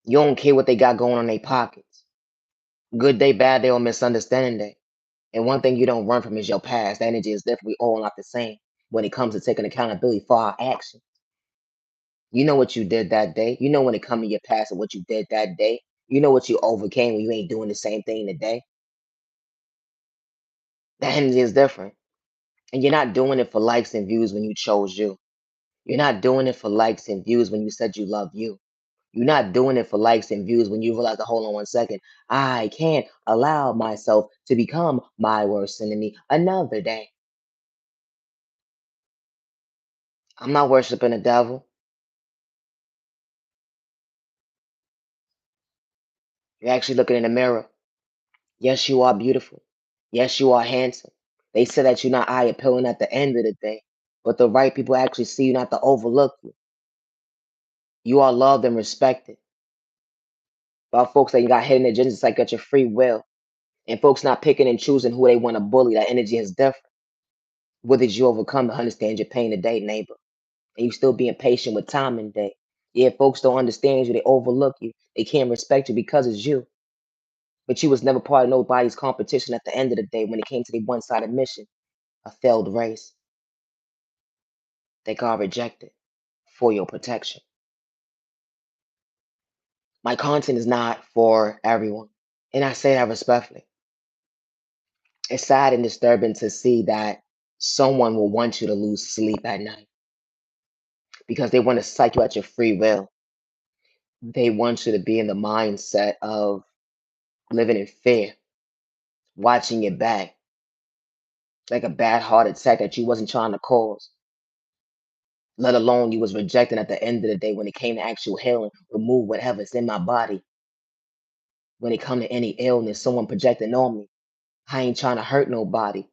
Speaker 1: You don't care what they got going on in their pockets. Good day, bad day, or misunderstanding day. And one thing you don't run from is your past. The energy is different. We all not the same when it comes to taking accountability for our actions. You know what you did that day. You know when it comes to your past and what you did that day. You know what you overcame when you ain't doing the same thing today. The energy is different. And you're not doing it for likes and views when you chose you. You're not doing it for likes and views when you said you love you. You're not doing it for likes and views when you realize, hold on 1 second, I can't allow myself to become my worst enemy another day. I'm not worshiping the devil. You're actually looking in the mirror. Yes, you are beautiful. Yes, you are handsome. They say that you're not eye appealing at the end of the day, but the right people actually see you, not to overlook you. You are loved and respected. About folks that you got hidden agendas, it's like got your free will. And folks not picking and choosing who they want to bully, that energy is different. What did you overcome to understand your pain today, neighbor? And you still being patient with time and day. Yeah, folks don't understand you, they overlook you. They can't respect you because it's you. But you was never part of nobody's competition at the end of the day when it came to the one-sided mission, a failed race that God rejected for your protection. My content is not for everyone. And I say that respectfully. It's sad and disturbing to see that someone will want you to lose sleep at night because they want to psych you at your free will. They want you to be in the mindset of living in fear, watching your back, like a bad heart attack that you wasn't trying to cause, let alone you was rejecting at the end of the day when it came to actual healing, remove whatever's in my body. When it come to any illness, someone projecting on me. I ain't trying to hurt nobody.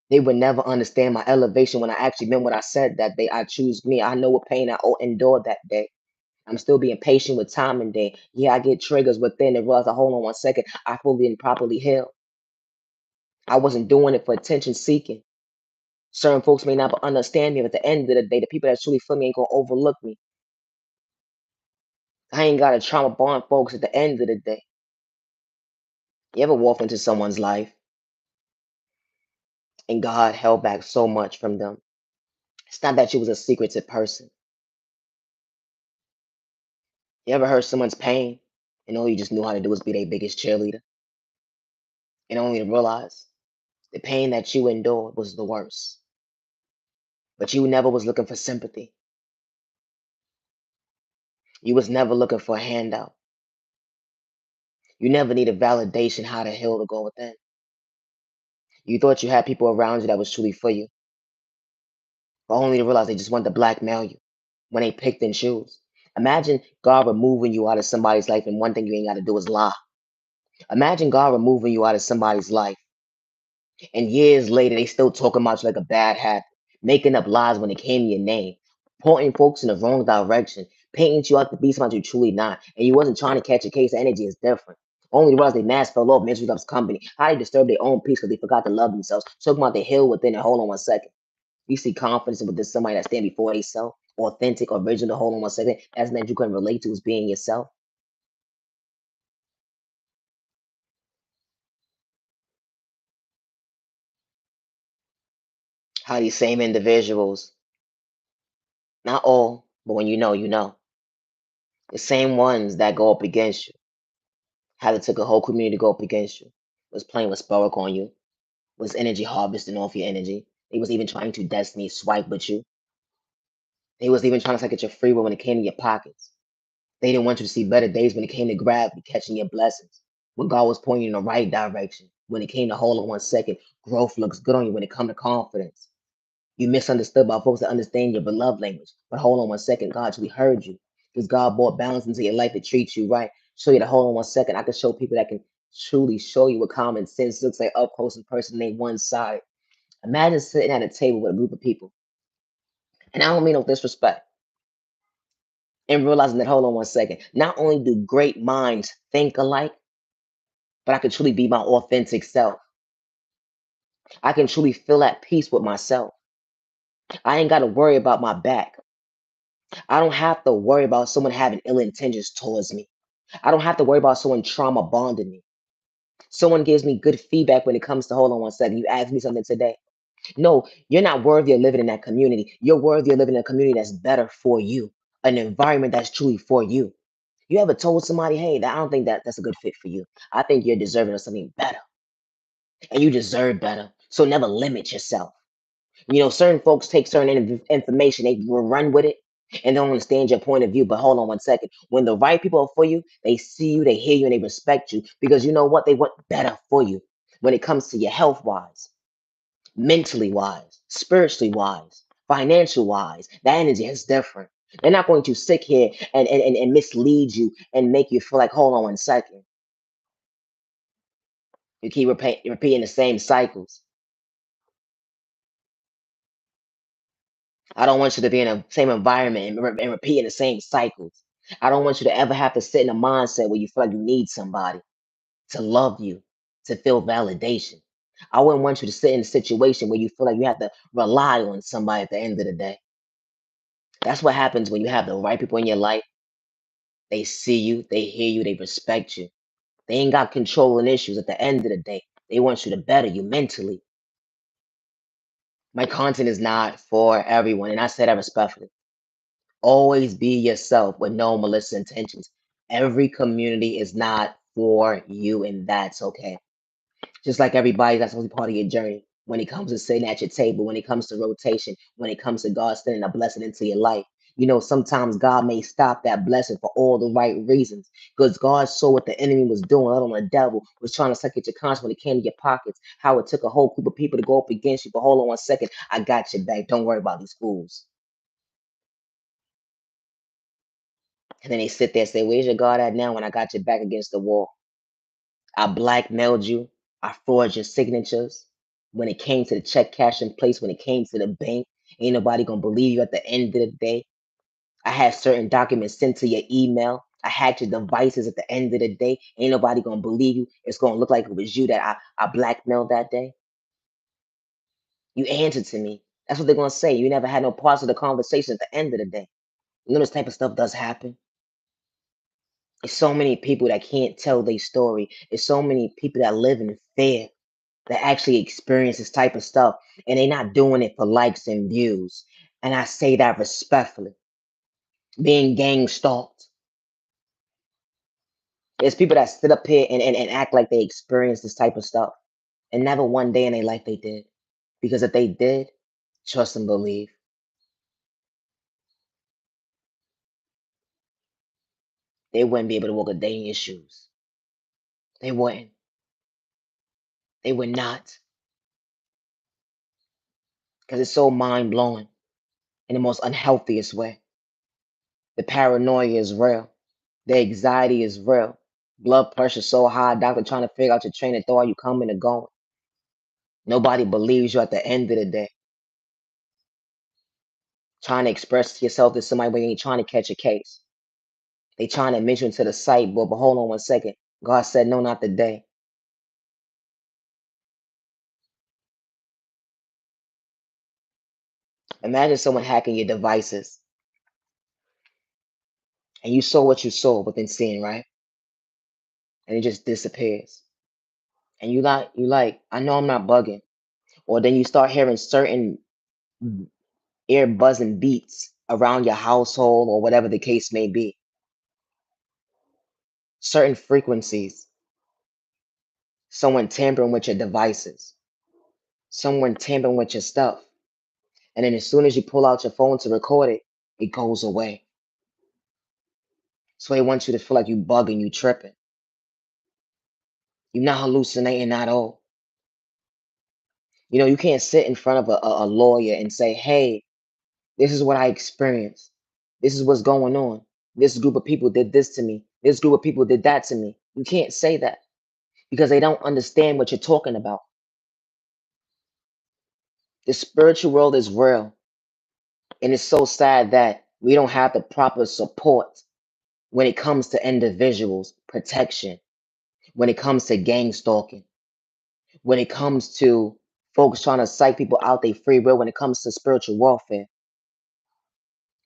Speaker 1: They would never understand my elevation when I actually meant what I said that day. I choose me. I know what pain I endured that day. I'm still being patient with time and day. Yeah, I get triggers within and realize, hold on 1 second, I fully and properly healed. I wasn't doing it for attention seeking. Certain folks may not understand me, but at the end of the day, the people that truly feel me ain't gonna overlook me. I ain't got a trauma bond, folks, at the end of the day. You ever walk into someone's life and God held back so much from them? It's not that you was a secretive person. You ever heard someone's pain and all you just knew how to do was be their biggest cheerleader? And only to realize The pain that you endured was the worst. But you never was looking for sympathy. You was never looking for a handout. You never needed validation how to heal to go within. You thought you had people around you that was truly for you, but only to realize they just wanted to blackmail you when they picked and choose. Imagine God removing you out of somebody's life and one thing you ain't got to do is lie. Imagine God removing you out of somebody's life and years later they still talking about you like a bad habit, making up lies when it came to your name, pointing folks in the wrong direction, painting you out to be somebody you truly not, and you wasn't trying to catch a case. The energy is different. Only to realize they mask fell off, misery loves company. How they disturb their own peace because they forgot to love themselves. Talking about the hill within it. Hold on one second. You see confidence with this somebody that stand before themselves, authentic, original. Hold on one second. That's that you can relate to as being yourself. How these same individuals, not all, but when you know, the same ones that go up against you, how it took a whole community to go up against you, was playing with Spark on you, was energy harvesting off your energy. They was even trying to destiny swipe with you. They was even trying to get your free will when it came to your pockets. They didn't want you to see better days when it came to gravity, catching your blessings. When God was pointing you in the right direction. When it came to hold on one second, growth looks good on you when it come to confidence. You misunderstood by folks that understand your beloved language. But hold on one second, God actually heard you. Because God brought balance into your life to treat you right. Show you to hold on one second. I can show people that can truly show you what common sense looks like up close and personal ain't one side. Imagine sitting at a table with a group of people. And I don't mean no disrespect. And realizing that, hold on one second. Not only do great minds think alike, but I can truly be my authentic self. I can truly feel at peace with myself. I ain't got to worry about my back. I don't have to worry about someone having ill intentions towards me. I don't have to worry about someone trauma bonding me. Someone gives me good feedback when it comes to, hold on one second, you asked me something today. No, you're not worthy of living in that community. You're worthy of living in a community that's better for you, an environment that's truly for you. You ever told somebody, hey, I don't think that's a good fit for you. I think you're deserving of something better and you deserve better. So never limit yourself. Certain folks take certain information, they will run with it, and don't understand your point of view. But hold on one second. When the right people are for you, they see you, they hear you, and they respect you because you know what? They want better for you when it comes to your health wise, mentally wise, spiritually wise, financial wise. That energy is different. They're not going to sit here and mislead you and make you feel like, hold on one second. You keep repeating the same cycles. I don't want you to be in the same environment and repeating the same cycles. I don't want you to ever have to sit in a mindset where you feel like you need somebody to love you, to feel validation. I wouldn't want you to sit in a situation where you feel like you have to rely on somebody at the end of the day. That's what happens when you have the right people in your life. They see you, they hear you, they respect you. They ain't got controlling issues at the end of the day. They want you to better you mentally. My content is not for everyone, and I say that respectfully. Always be yourself with no malicious intentions. Every community is not for you, and that's okay. Just like everybody, that's only part of your journey. When it comes to sitting at your table, when it comes to rotation, when it comes to God sending a blessing into your life, sometimes God may stop that blessing for all the right reasons. Because God saw what the enemy was doing, let alone the devil was trying to suck at your conscience when it came to your pockets. How it took a whole group of people to go up against you. But hold on one second, I got your back. Don't worry about these fools. And then they sit there and say, where's your God at now when I got your back against the wall? I blackmailed you. I forged your signatures. When it came to the check cashing place, when it came to the bank, ain't nobody gonna believe you at the end of the day. I had certain documents sent to your email. I hacked your devices at the end of the day. Ain't nobody gonna believe you. It's gonna look like it was you that I blackmailed that day. You answered to me. That's what they're gonna say. You never had no parts of the conversation at the end of the day. This type of stuff does happen. There's so many people that can't tell their story. There's so many people that live in fear that actually experience this type of stuff, and they're not doing it for likes and views. And I say that respectfully. Being gang stalked. There's people that sit up here and act like they experience this type of stuff. And never one day in their life they did. Because if they did, trust and believe, they wouldn't be able to walk a day in your shoes. They wouldn't. They would not. Because it's so mind blowing in the most unhealthiest way. The paranoia is real. The anxiety is real. Blood pressure so high, doctor trying to figure out your train of thought, you coming and going. Nobody believes you at the end of the day. Trying to express yourself to somebody when you ain't trying to catch a case. They trying to admit you into the site, but hold on one second. God said no, not today. Imagine someone hacking your devices and you saw what you saw within seeing, right? And it just disappears. And you like, I know I'm not bugging. Or then you start hearing certain ear buzzing beats around your household or whatever the case may be. Certain frequencies, someone tampering with your devices, someone tampering with your stuff. And then as soon as you pull out your phone to record it, it goes away. So they want you to feel like you bugging, you tripping. You're not hallucinating at all. You know, you can't sit in front of a lawyer and say, hey, this is what I experienced. This is what's going on. This group of people did this to me. This group of people did that to me. You can't say that because they don't understand what you're talking about. The spiritual world is real. And it's so sad that we don't have the proper support when it comes to individuals, protection, when it comes to gang stalking, when it comes to folks trying to psych people out their free will, when it comes to spiritual warfare,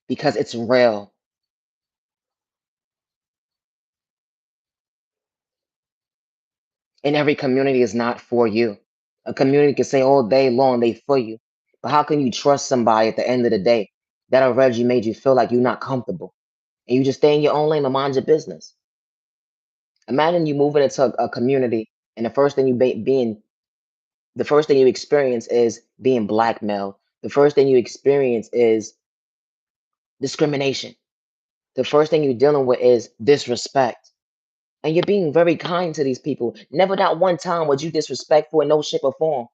Speaker 1: because it's real. And every community is not for you. A community can say all day long they for you. But how can you trust somebody at the end of the day that already made you feel like you're not comfortable and you just stay in your own lane and mind your business? Imagine you moving into a community and the first thing you experience is being blackmailed. The first thing you experience is discrimination. The first thing you're dealing with is disrespect. And you're being very kind to these people. Never not one time was you disrespectful in no shape or form.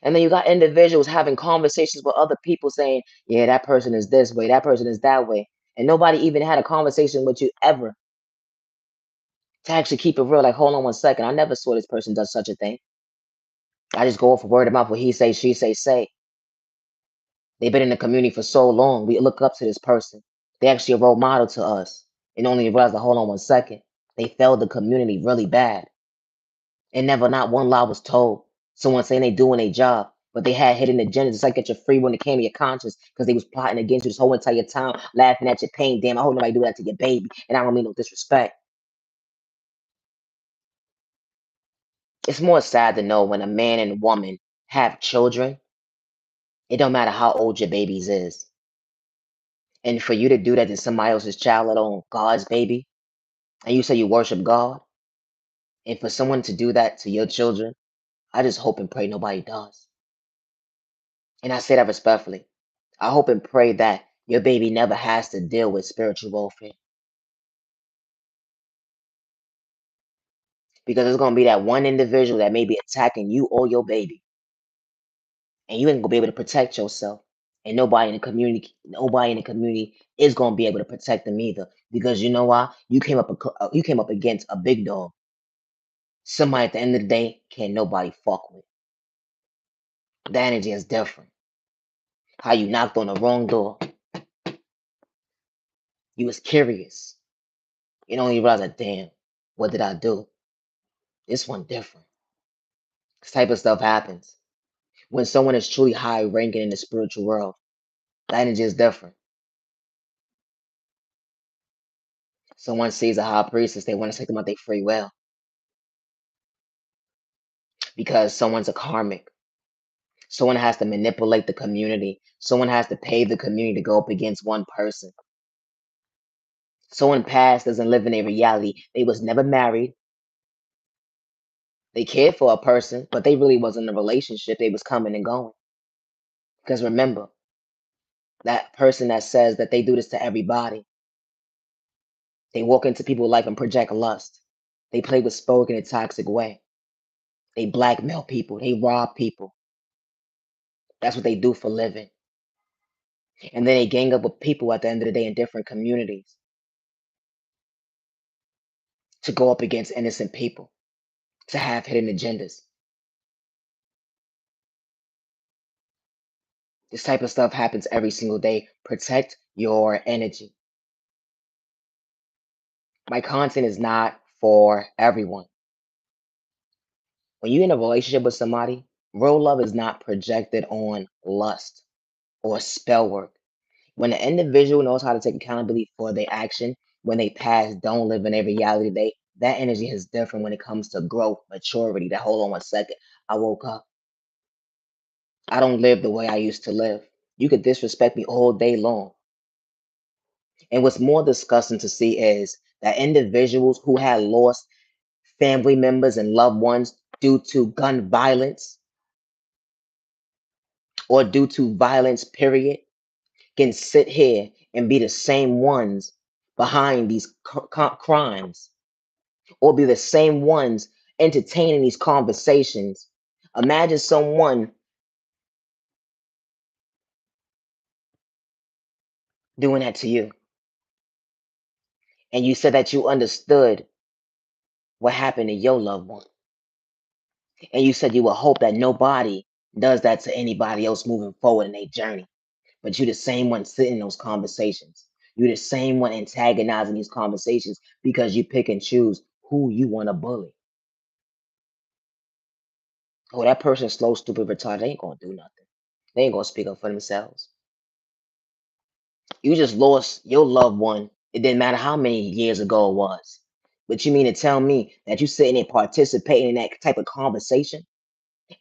Speaker 1: And then you got individuals having conversations with other people saying, yeah, that person is this way, that person is that way. And nobody even had a conversation with you ever to actually keep it real. Like, hold on one second. I never saw this person does such a thing. I just go off of word of mouth, what he say, she say. They've been in the community for so long. We look up to this person. They actually a role model to us. And only realize that, hold on one second. They failed the community really bad. And never not one lie was told. Someone saying they doing a job, but they had hidden agendas. It's like at your free when it came to your conscience because they was plotting against you this whole entire time, laughing at your pain. Damn, I hope nobody do that to your baby. And I don't mean no disrespect. It's more sad to know when a man and woman have children, it don't matter how old your babies is. And for you to do that to somebody else's child, let alone God's baby, and you say you worship God, and for someone to do that to your children, I just hope and pray nobody does. And I say that respectfully. I hope and pray that your baby never has to deal with spiritual warfare because there's going to be that one individual that may be attacking you or your baby, and you ain't going to be able to protect yourself. And nobody in the community is going to be able to protect them either because you know why? You came up against a big dog. Somebody at the end of the day can't nobody fuck with. The energy is different. How you knocked on the wrong door. You was curious. You don't even realize that, damn, what did I do? This one different. This type of stuff happens when someone is truly high ranking in the spiritual world. The energy is different. Someone sees a high priestess, they want to take them out their free will because someone's a karmic. Someone has to manipulate the community. Someone has to pay the community to go up against one person. Someone past doesn't live in a reality. They was never married. They cared for a person, but they really wasn't in a relationship. They was coming and going. Because remember, that person that says that they do this to everybody, they walk into people's life and project lust. They play with spoke in a toxic way. They blackmail people. They rob people. That's what they do for living. And then they gang up with people at the end of the day in different communities to go up against innocent people, to have hidden agendas. This type of stuff happens every single day. Protect your energy. My content is not for everyone. When you're in a relationship with somebody, real love is not projected on lust or spell work. When an individual knows how to take accountability for their action, when they pass, don't live in their reality, that energy is different when it comes to growth, maturity. That hold on one second. I woke up. I don't live the way I used to live. You could disrespect me all day long. And what's more disgusting to see is that individuals who had lost family members and loved ones due to gun violence or due to violence, period, can sit here and be the same ones behind these crimes or be the same ones entertaining these conversations. Imagine someone doing that to you, and you said that you understood what happened to your loved one, and you said you would hope that nobody does that to anybody else moving forward in their journey. But you're the same one sitting in those conversations. You're the same one antagonizing these conversations because you pick and choose who you want to bully. Oh, that person's slow, stupid, retarded. They ain't gonna do nothing. They ain't gonna speak up for themselves. You just lost your loved one. It didn't matter how many years ago it was. But you mean to tell me that you sitting and participating in that type of conversation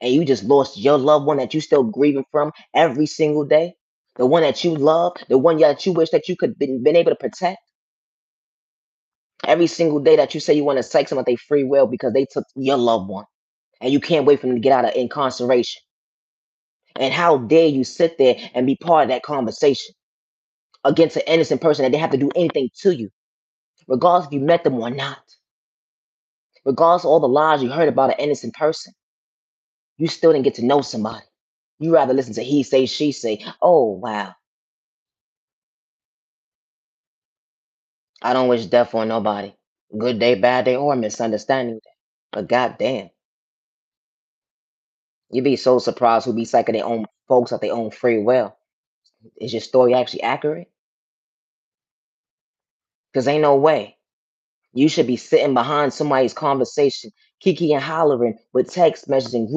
Speaker 1: and you just lost your loved one that you still grieving from every single day? The one that you love, the one that you wish that you could been able to protect every single day that you say you want to psych them at their free will because they took your loved one and you can't wait for them to get out of incarceration. And how dare you sit there and be part of that conversation against an innocent person that didn't have to do anything to you, regardless if you met them or not, regardless of all the lies you heard about an innocent person, you still didn't get to know somebody. You rather listen to he say, she say. Oh wow. I don't wish death on nobody. Good day, bad day, or misunderstanding day. But goddamn, you be so surprised who be psyching their own folks at their own free will. Is your story actually accurate? Because ain't no way. You should be sitting behind somebody's conversation, kiki and hollering with text messages and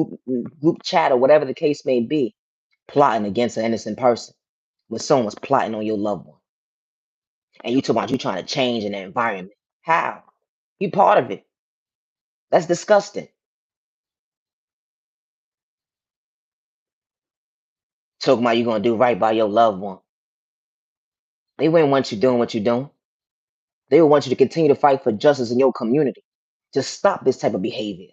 Speaker 1: group chat or whatever the case may be, plotting against an innocent person when someone's plotting on your loved one. And you talk about you trying to change an environment. How? You part of it. That's disgusting. Talking about you gonna do right by your loved one. They wouldn't want you doing what you're doing. They would want you to continue to fight for justice in your community. Just stop this type of behavior.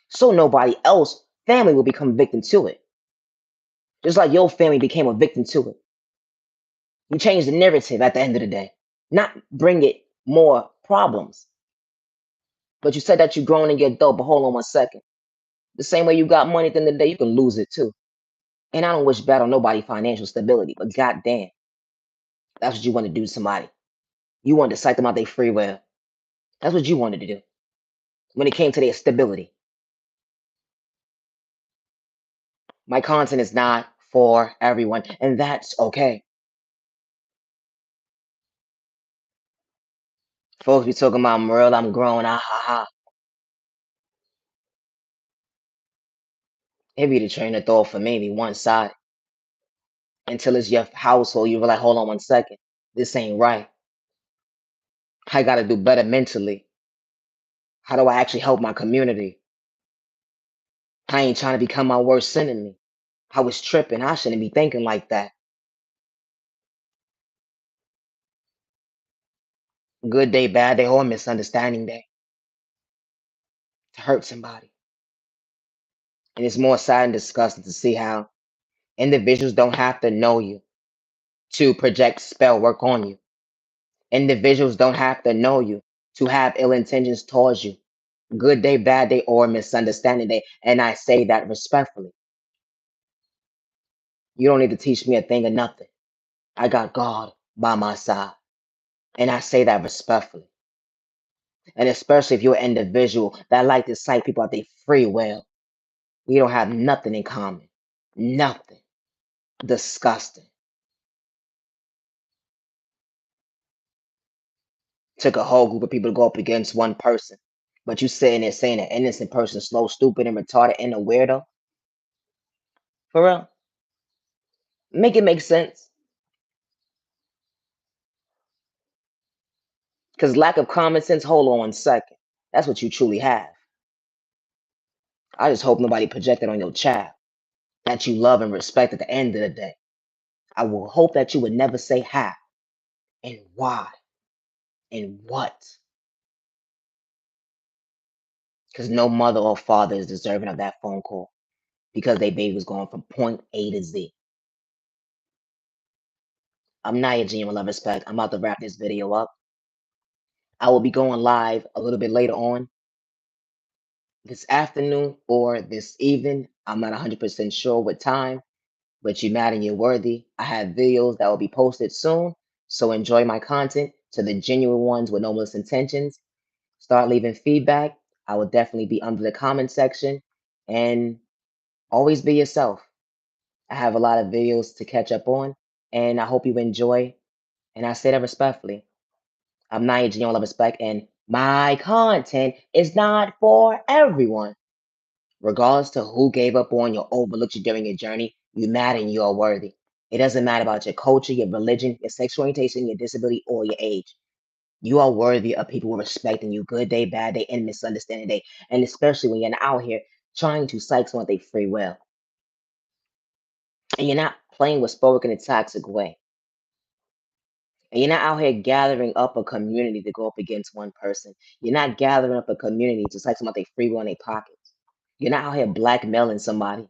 Speaker 1: So nobody else family will become victim to it. Just like your family became a victim to it. You change the narrative at the end of the day. Not bring it more problems. But you said that you're grown and you're adult, but hold on one second. The same way you got money at the end of the day, you can lose it too. And I don't wish bad on nobody financial stability, but goddamn, that's what you want to do to somebody. You wanted to psych them out their free will. That's what you wanted to do when it came to their stability. My content is not for everyone, and that's okay. Folks be talking about I'm real, I'm grown, ah ha ha. It be the train of thought for maybe one side until it's your household. You be like, hold on one second, this ain't right. I got to do better mentally. How do I actually help my community? I ain't trying to become my worst enemy. I was tripping. I shouldn't be thinking like that. Good day, bad day, or misunderstanding day. to hurt somebody. And it's more sad and disgusting to see how individuals don't have to know you to project spell work on you. Individuals don't have to know you to have ill intentions towards you. Good day, bad day, or misunderstanding day. And I say that respectfully. You don't need to teach me a thing or nothing. I got God by my side. And I say that respectfully. And especially if you're an individual that like to cite people at their free will. We don't have nothing in common. Nothing. Disgusting. Took a whole group of people to go up against one person. But you sitting there saying an innocent person slow, stupid, and retarded and a weirdo? For real? Make it make sense. Because lack of common sense, hold on 1 second. That's what you truly have. I just hope nobody projected on your child that you love and respect at the end of the day. I will hope that you would never say how and why and what. Because no mother or father is deserving of that phone call because their baby was going from point A to Z. I'm Nia G with love respect. I'm about to wrap this video up. I will be going live a little bit later on this afternoon or this evening. I'm not 100% sure what time, but you're mad and you're worthy. I have videos that will be posted soon. So enjoy my content to the genuine ones with no malicious intentions. Start leaving feedback. I will definitely be under the comment section and always be yourself. I have a lot of videos to catch up on and I hope you enjoy. And I say that respectfully. I'm not your love respect, and my content is not for everyone. Regardless to who gave up on you or overlooked you during your journey, you matter and you are worthy. It doesn't matter about your culture, your religion, your sexual orientation, your disability, or your age. You are worthy of people respecting you good day, bad day, and misunderstanding day. And especially when you're not out here trying to psych someone they free will. And you're not playing with spoken in a toxic way. And you're not out here gathering up a community to go up against one person. You're not gathering up a community to psych someone they free will in their pockets. You're not out here blackmailing somebody.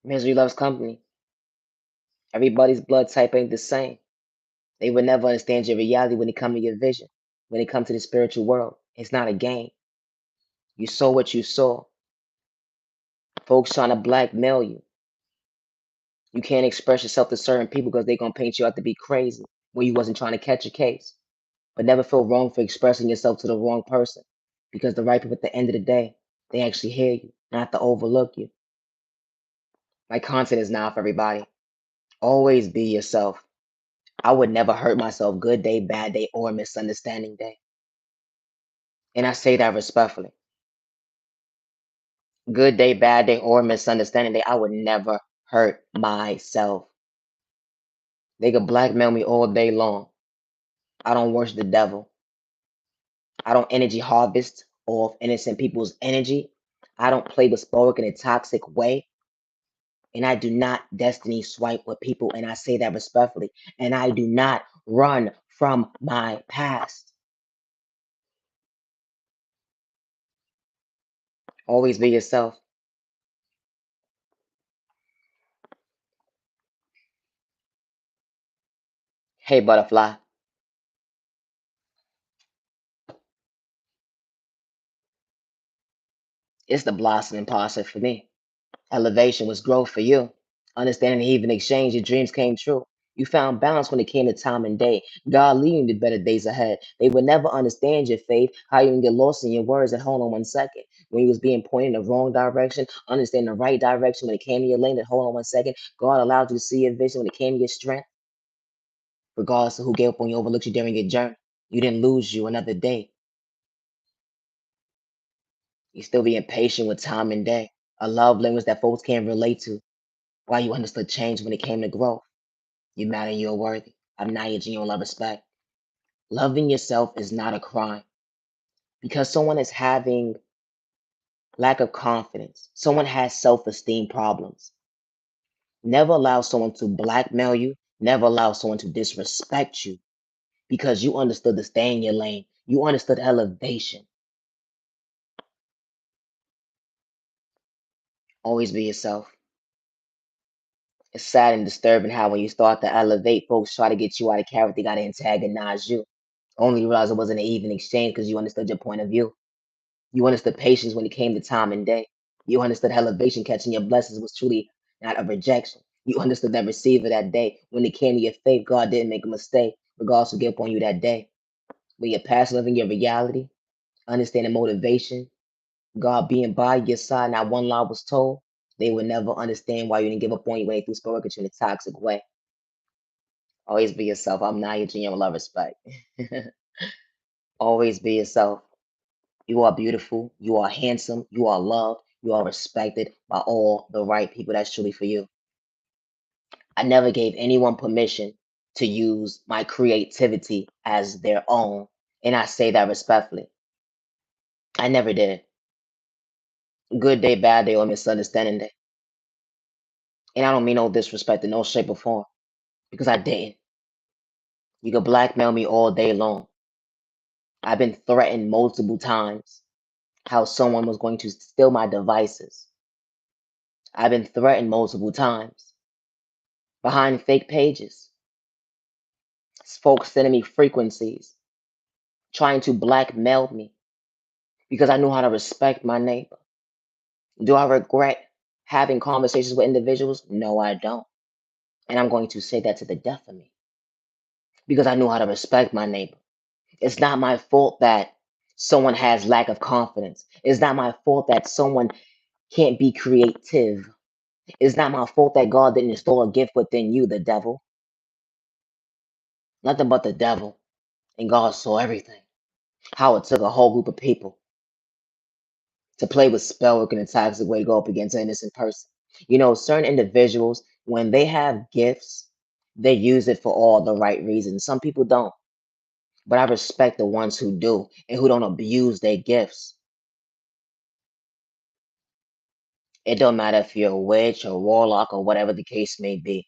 Speaker 1: Misery loves company. Everybody's blood type ain't the same. They would never understand your reality when it comes to your vision, when it comes to the spiritual world. It's not a game. You saw what you saw. Folks trying to blackmail you. You can't express yourself to certain people because they're gonna paint you out to be crazy when you wasn't trying to catch a case. But never feel wrong for expressing yourself to the wrong person. Because the right people at the end of the day, they actually hear you, not to overlook you. My content is not for everybody. Always be yourself. I would never hurt myself good day, bad day, or misunderstanding day. And I say that respectfully. Good day, bad day, or misunderstanding day, I would never hurt myself. They could blackmail me all day long. I don't worship the devil. I don't energy harvest off innocent people's energy. I don't play with spoiler in a toxic way. And I do not destiny swipe with people. And I say that respectfully. And I do not run from my past. Always be yourself. Hey, butterfly. It's the blossoming process for me. Elevation was growth for you. Understanding and even exchange, your dreams came true. You found balance when it came to time and day. God leading you to better days ahead. They would never understand your faith, how you can get lost in your words. And hold on 1 second. When you was being pointed in the wrong direction, understand the right direction when it came to your lane. That hold on 1 second. God allowed you to see your vision when it came to your strength. Regardless of who gave up on you, overlooked you during your journey. You didn't lose you another day. You still being patient with time and day. A love language that folks can't relate to. Why you understood change when it came to growth. You matter, you're worthy. I'm not your genuine love respect. Loving yourself is not a crime because someone is having lack of confidence. Someone has self-esteem problems. Never allow someone to blackmail you. Never allow someone to disrespect you. because you understood to stay in your lane. You understood elevation. Always be yourself. It's sad and disturbing how when you start to elevate, folks try to get you out of character, they got to antagonize you. Only realize it wasn't an even exchange because you understood your point of view. You understood patience when it came to time and day. You understood elevation, catching your blessings was truly not a rejection. You understood that receiver that day. When it came to your faith, God didn't make a mistake, regardless of get upon you that day. When you're past living your reality, understanding motivation, God being by your side, not one lie was told, they would never understand why you didn't give up on your way through spirit in a toxic way. Always be yourself. I'm Naya Junior. Love, respect. Always be yourself. You are beautiful. You are handsome. You are loved. You are respected by all the right people. That's truly for you. I never gave anyone permission to use my creativity as their own. And I say that respectfully. I never did. Good day, bad day, or misunderstanding day. And I don't mean no disrespect in no shape or form because I didn't. You could blackmail me all day long. I've been threatened multiple times how someone was going to steal my devices. I've been threatened multiple times behind fake pages. Folks sending me frequencies, trying to blackmail me because I knew how to respect my neighbor. Do I regret having conversations with individuals? No, I don't. And I'm going to say that to the death of me because I knew how to respect my neighbor. It's not my fault that someone has lack of confidence. It's not my fault that someone can't be creative. It's not my fault that God didn't install a gift within you, the devil. Nothing but the devil. And God saw everything. How it took a whole group of people to play with spell work in a toxic way to go up against an innocent person. You know, certain individuals, when they have gifts, they use it for all the right reasons. Some people don't. But I respect the ones who do and who don't abuse their gifts. It don't matter if you're a witch or warlock or whatever the case may be.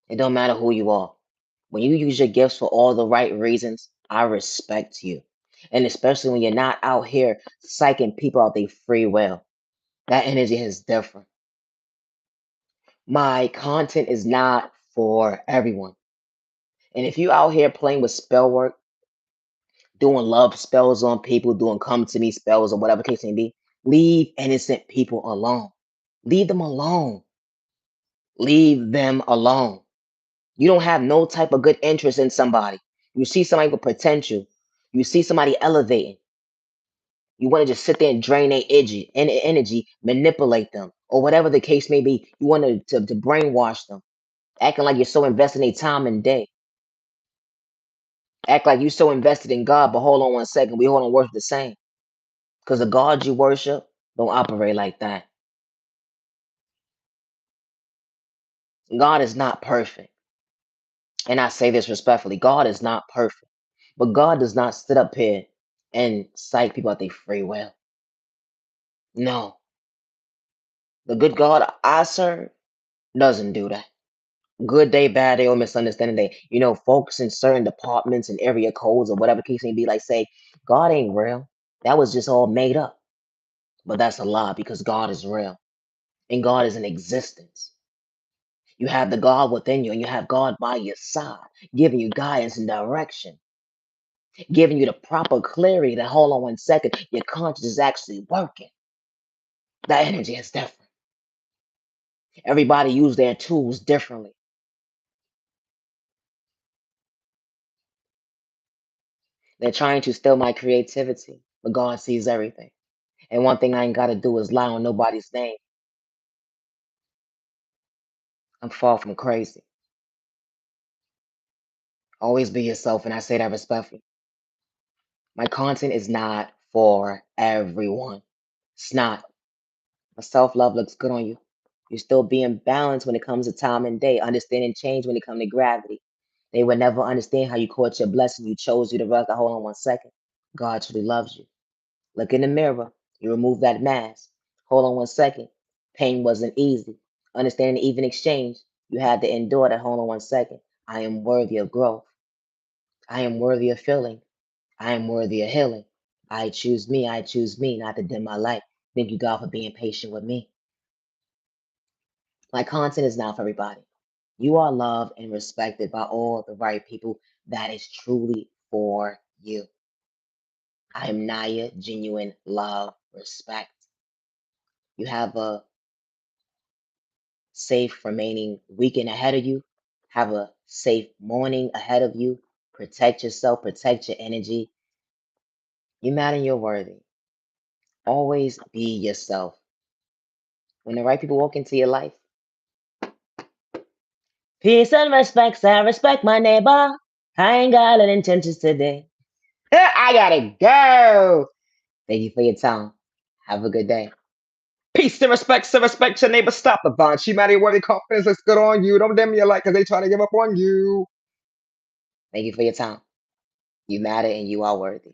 Speaker 1: It don't matter who you are. When you use your gifts for all the right reasons, I respect you. And especially when you're not out here psyching people out their free will. That energy is different. My content is not for everyone. And if you out here playing with spell work, doing love spells on people, doing come to me spells or whatever case may be, leave innocent people alone. Leave them alone. Leave them alone. You don't have no type of good interest in somebody. You see somebody with potential. You see somebody elevating. You want to just sit there and drain their energy, manipulate them, or whatever the case may be. You want to brainwash them, acting like you're so invested in their time and day. Act like you're so invested in God, but hold on one second. We all don't worship the same. Because the God you worship don't operate like that. God is not perfect. And I say this respectfully. God is not perfect. But God does not sit up here and psych people out their free will. No. The good God I serve doesn't do that. Good day, bad day, or misunderstanding day. You know, folks in certain departments and area codes or whatever case may be, like say, God ain't real. That was just all made up. But that's a lie because God is real and God is in existence. You have the God within you and you have God by your side, giving you guidance and direction, giving you the proper clarity that hold on one second, your conscience is actually working. That energy is different. Everybody use their tools differently. They're trying to steal my creativity, but God sees everything. And one thing I ain't got to do is lie on nobody's name. I'm far from crazy. Always be yourself, and I say that respectfully. My content is not for everyone. It's not. But self love looks good on you. You're still being balanced when it comes to time and day, understanding change when it comes to gravity. They would never understand how you caught your blessing. You chose you to rest. Hold on one second. God truly loves you. Look in the mirror. You remove that mask. Hold on one second. Pain wasn't easy. Understanding the even exchange. You had to endure that. Hold on one second. I am worthy of growth. I am worthy of feeling. I am worthy of healing. I choose me, not to dim my light. Thank you, God, for being patient with me. My content is not for everybody. You are loved and respected by all the right people. That is truly for you. I am Naya, genuine love, respect. You have a safe remaining weekend ahead of you. Have a safe morning ahead of you. Protect yourself, protect your energy. You matter, you're worthy. Always be yourself. When the right people walk into your life, peace and respect, I respect my neighbor. I ain't got any intentions today. I gotta go. Thank you for your time. Have a good day.
Speaker 2: Peace and respect your neighbor. Stop the violence. She mighty worthy confidence looks good on you. Don't dim your light because they trying to give up on you.
Speaker 1: Thank you for your time. You matter and you are worthy.